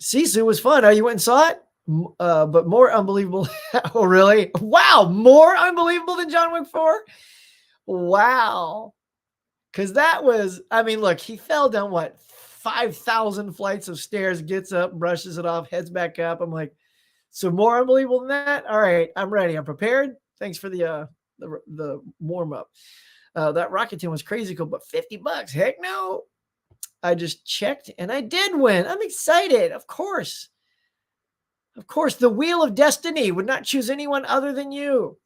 Sisu was fun. Oh, you went and saw it? But more unbelievable. Oh, really? Wow. More unbelievable than John Wick 4? Wow. Because that was, look, he fell down, 5,000 flights of stairs, gets up, brushes it off, heads back up. I'm like, so more unbelievable than that? All right, I'm ready. I'm prepared. Thanks for the warm-up. That Rocket Team was crazy cool, but $50? Heck no. I just checked, and I did win. I'm excited. Of course. Of course, the Wheel of Destiny would not choose anyone other than you.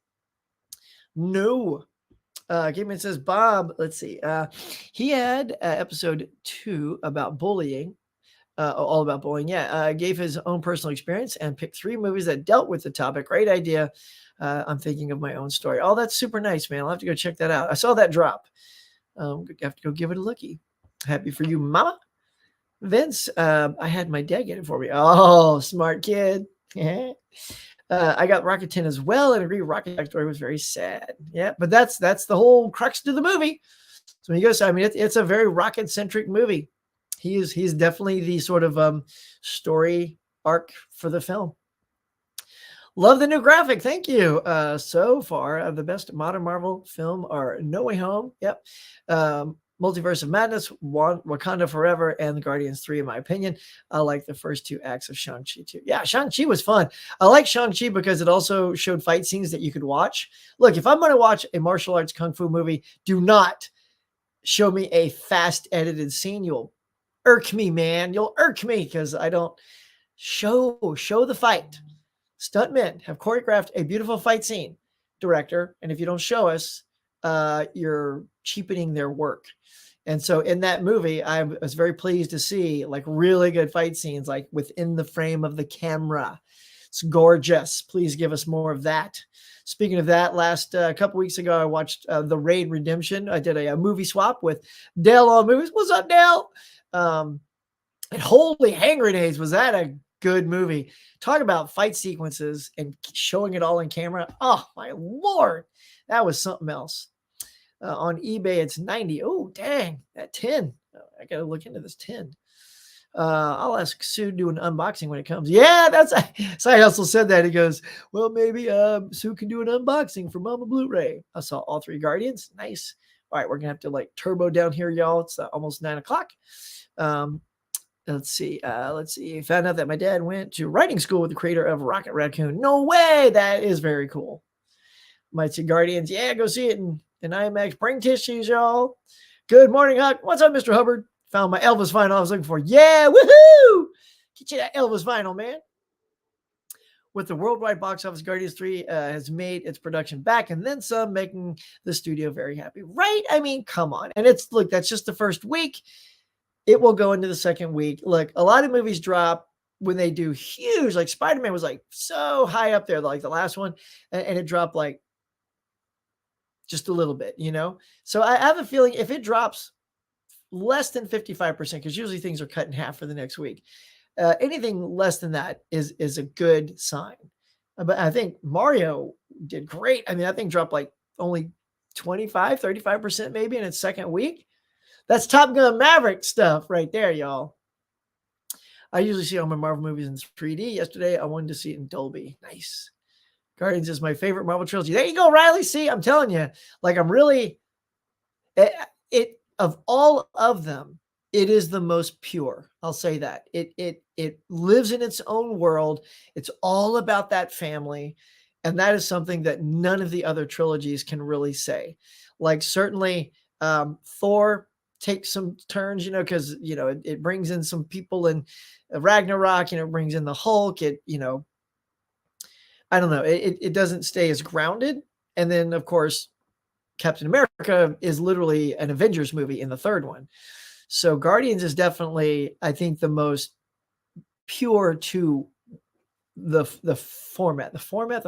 No. Gateman says, Bob, let's see. He had episode 2 about bullying, all about bullying. Yeah, gave his own personal experience and picked 3 movies that dealt with the topic. Great idea. I'm thinking of my own story. Oh, that's super nice, man. I'll have to go check that out. I saw that drop. I have to go give it a lookie. Happy for you, mama. Vince, I had my dad get it for me. Oh, smart kid. I got Rocket 10 as well, and agree Rocket backstory was very sad. Yeah, but that's the whole crux to the movie. So when he goes, it's a very Rocket-centric movie. He's definitely the sort of story arc for the film. Love the new graphic. Thank you. So far, the best modern Marvel film are No Way Home. Yep. Multiverse of Madness, Wakanda Forever, and The Guardians 3, in my opinion. I like the first 2 acts of Shang-Chi too. Yeah, Shang-Chi was fun. I like Shang-Chi because it also showed fight scenes that you could watch. Look, if I'm going to watch a martial arts kung fu movie, do not show me a fast edited scene. You'll irk me, man. You'll irk me because I don't show the fight. Stuntmen have choreographed a beautiful fight scene, director, and if you don't show us, you're cheapening their work. And so in that movie, I was very pleased to see like really good fight scenes, like within the frame of the camera. It's gorgeous. Please give us more of that. Speaking of that, last couple weeks ago, I watched The Raid Redemption. I did a movie swap with Dale on movies. What's up, Dale? And holy hand grenades, was that a good movie? Talk about fight sequences and showing it all in camera. Oh, my Lord. That was something else. On eBay, it's 90. Oh, dang, that 10. I got to look into this 10. I'll ask Sue to do an unboxing when it comes. Yeah, that's I also said that. He goes, well, maybe Sue can do an unboxing for Mama Blu-ray. I saw all 3 Guardians. Nice. All right, we're going to have to like turbo down here, y'all. It's almost 9 o'clock. Let's see. Let's see. Found out that my dad went to writing school with the creator of Rocket Raccoon. No way. That is very cool. Might see Guardians. Yeah, go see it in IMAX. Bring tissues, y'all. Good morning, Huck. What's up, Mr. Hubbard? Found my Elvis vinyl I was looking for. Yeah, woohoo! Get you that Elvis vinyl, man. With the worldwide box office, Guardians 3 has made its production back and then some, making the studio very happy. Right? I mean, come on. And it's, look, that's just the first week. It will go into the second week. Look, a lot of movies drop when they do huge, like Spider-Man was like so high up there, like the last one, and it dropped like just a little bit, you know? So I have a feeling if it drops less than 55%, because usually things are cut in half for the next week, anything less than that is a good sign. But I think Mario did great. I mean, I think dropped like only 25, 35% maybe in its second week. That's Top Gun Maverick stuff right there, y'all. I usually see all my Marvel movies in 3D. Yesterday, I wanted to see it in Dolby. Nice. Guardians is my favorite Marvel trilogy. There you go, Riley. See, I'm telling you, like I'm really, it of all of them, it is the most pure. I'll say that. It lives in its own world. It's all about that family. And that is something that none of the other trilogies can really say. Like certainly Thor takes some turns, you know, because, you know, it brings in some people in Ragnarok, you know, it brings in the Hulk. It, you know, I don't know. It doesn't stay as grounded. And then, of course, Captain America is literally an Avengers movie in the third one. So Guardians is definitely, I think, the most pure to the format, the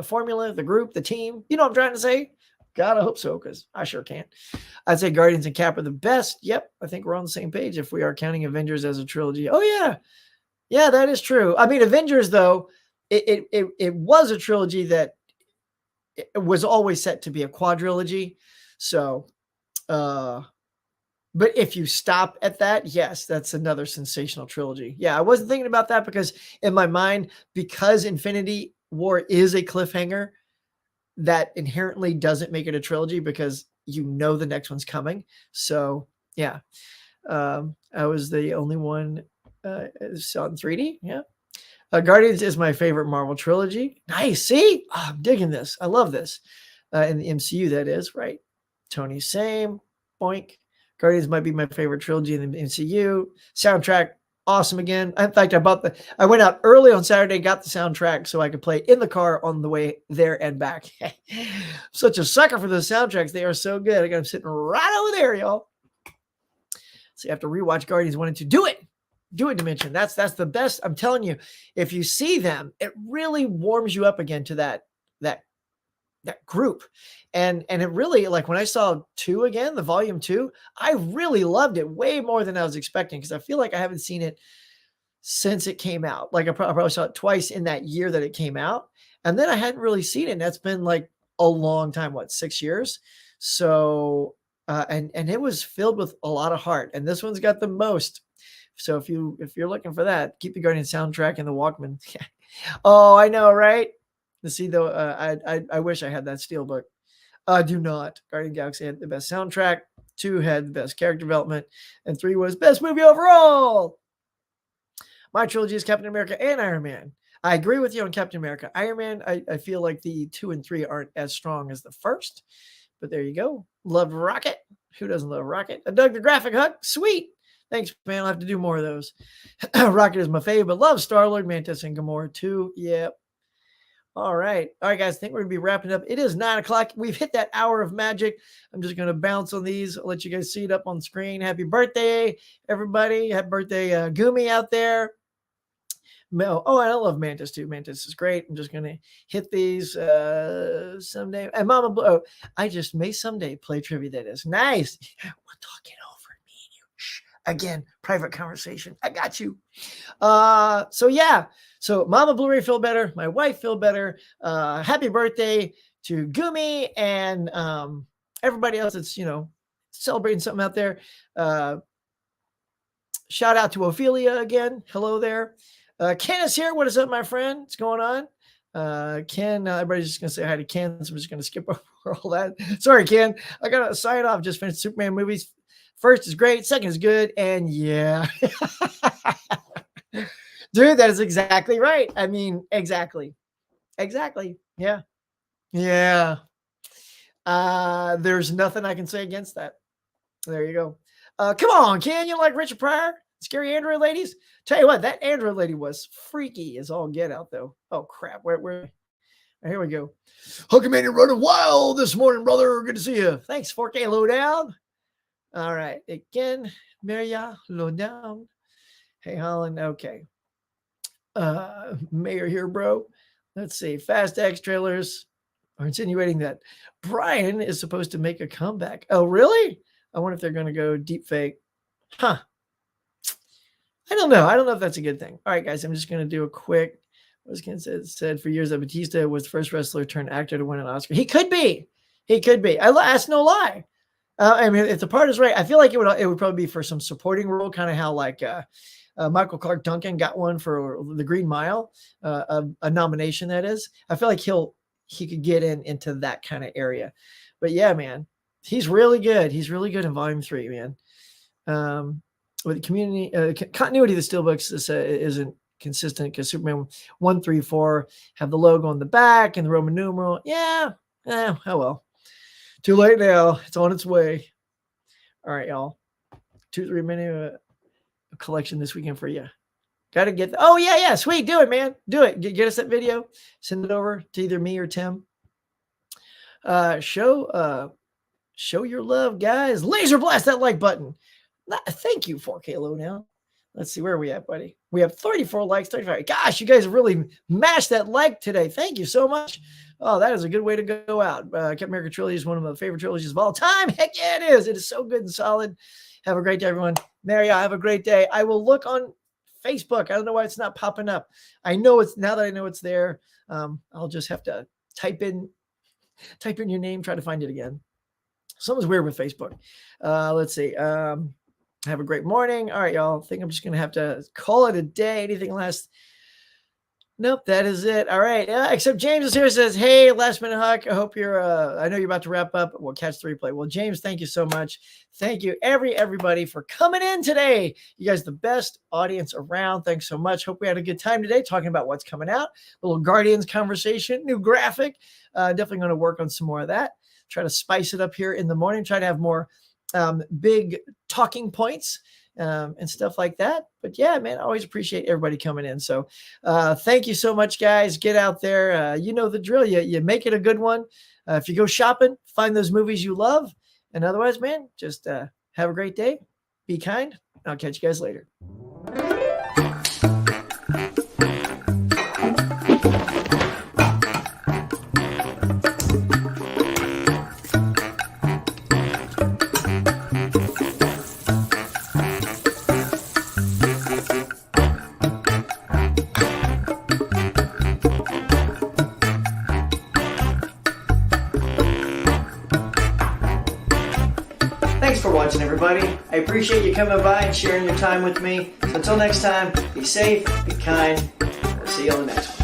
formula, the group, the team. You know what I'm trying to say? God, I hope so, because I sure can't. I'd say Guardians and Cap are the best. Yep, I think we're on the same page if we are counting Avengers as a trilogy. Oh, yeah. Yeah, that is true. I mean, Avengers, though, it was a trilogy that it was always set to be a quadrilogy. So, but if you stop at that, yes, that's another sensational trilogy. Yeah, I wasn't thinking about that because in my mind, because Infinity War is a cliffhanger, that inherently doesn't make it a trilogy because you know the next one's coming. So, yeah, I was the only one saw in 3D. Yeah. Guardians is my favorite Marvel trilogy. Nice. See? Oh, I'm digging this. I love this. In the MCU, that is, right? Tony, same. Boink. Guardians might be my favorite trilogy in the MCU. Soundtrack, awesome again. In fact, I went out early on Saturday, got the soundtrack so I could play in the car on the way there and back. Such a sucker for those soundtracks. They are so good. I got them sitting right over there, y'all. So you have to rewatch Guardians 1 and 2. Do it. Do it, Dimension. That's the best. I'm telling you, if you see them, it really warms you up again to that group. And it really, like when I saw 2 again, the volume 2, I really loved it way more than I was expecting because I feel like I haven't seen it since it came out. Like I probably saw it twice in that year that it came out. And then I hadn't really seen it. And that's been like a long time, 6 years? So, and it was filled with a lot of heart. And this one's got the most. So if you're looking for that, keep the Guardian soundtrack in the Walkman. Oh, I know, right? To see though, I wish I had that steelbook. I do not. Guardian Galaxy had the best soundtrack. 2 had the best character development, and 3 was best movie overall. My trilogy is Captain America and Iron Man. I agree with you on Captain America. Iron Man, I feel like the 2 and 3 aren't as strong as the first, but there you go. Love Rocket. Who doesn't love Rocket? I dug the graphic, Huck. Sweet. Thanks, man. I'll have to do more of those. Rocket is my favorite, but love Star-Lord, Mantis, and Gamora too. Yep. All right, guys. I think we're gonna be wrapping up. It is 9 o'clock. We've hit that hour of magic. I'm just gonna bounce on these. I'll let you guys see it up on screen. Happy birthday, everybody! Happy birthday, Gumi out there. Oh, I love Mantis too. Mantis is great. I'm just gonna hit these someday. And Mama Blue. Oh, I just may someday play trivia. That is nice. We're talking over me and you. Shh. Again, private conversation. I got you. So yeah. So Mama Blu-ray feel better. My wife feel better. Happy birthday to Gumi and everybody else that's, celebrating something out there. Shout out to Ophelia again. Hello there. Ken is here. What is up, my friend? What's going on? Ken, everybody's just going to say hi to Ken. So I'm just going to skip over all that. Sorry, Ken. I got to sign off. Just finished Superman movies. First is great. Second is good. And yeah. Dude, that is exactly right. I mean, exactly. Yeah. Yeah. There's nothing I can say against that. There you go. Come on, can you like Richard Pryor? Scary Android ladies? Tell you what, that Android lady was freaky as all get out, though. Oh, crap. Where? Here we go. Huckeba, you're running wild this morning, brother. Good to see you. Thanks, 4K Lowdown. All right. Again, Maria Lowdown. Hey, Holland. Okay. Mayor here, bro. Let's see. Fast X trailers are insinuating that Brian is supposed to make a comeback. Oh, really? I wonder if they're going to go deep fake. Huh. I don't know. I don't know if that's a good thing. All right, guys. I'm just going to do a quick. I was going to say for years that Batista was the first wrestler turned actor to win an Oscar. He could be. He could be. That's no lie. I mean, if the part is right, I feel like it would probably be for some supporting role, kind of how like Michael Clark Duncan got one for The Green Mile, a nomination that is. I feel like he could get into that kind of area. But yeah, man, he's really good. He's really good in Volume 3, man. With the community continuity of the steelbooks isn't consistent because Superman 1, 3, 4 have the logo on the back and the Roman numeral. Yeah. Oh well. Too late now. It's on its way. All right, y'all. 2-3 minute collection this weekend for you. Got to get. Oh yeah. Sweet. Do it, man. Do it. Get us that video. Send it over to either me or Tim. Show your love, guys. Laser blast that like button. Thank you, 4K Low now. Let's see, where are we at, buddy? We have 34 likes, 35. Gosh, you guys really mashed that like today. Thank you so much. Oh, that is a good way to go out. Captain America Trilogy is one of my favorite trilogies of all time. Heck yeah, it is. It is so good and solid. Have a great day, everyone. Maria, have a great day. I will look on Facebook. I don't know why it's not popping up. I know it's, now that I know it's there, I'll just have to type in your name, try to find it again. Something's weird with Facebook. Let's see. Have a great morning. All right, y'all. I think I'm just going to have to call it a day. Anything last? Nope, that is it. All right. Except James is here, says, hey, last minute Huck. I hope you're, I know you're about to wrap up. We'll catch the replay. Well, James, thank you so much. Thank you, everybody, for coming in today. You guys, the best audience around. Thanks so much. Hope we had a good time today talking about what's coming out. A little Guardians conversation, new graphic. Definitely going to work on some more of that. Try to spice it up here in the morning. Try to have more big talking points and stuff like that. But yeah, man, I always appreciate everybody coming in. So thank you so much, guys. Get out there. You know the drill. You make it a good one. If you go shopping, find those movies you love. And otherwise, man, just have a great day. Be kind. I'll catch you guys later. Everybody, I appreciate you coming by and sharing your time with me. So until next time, be safe, be kind. We'll see you on the next one.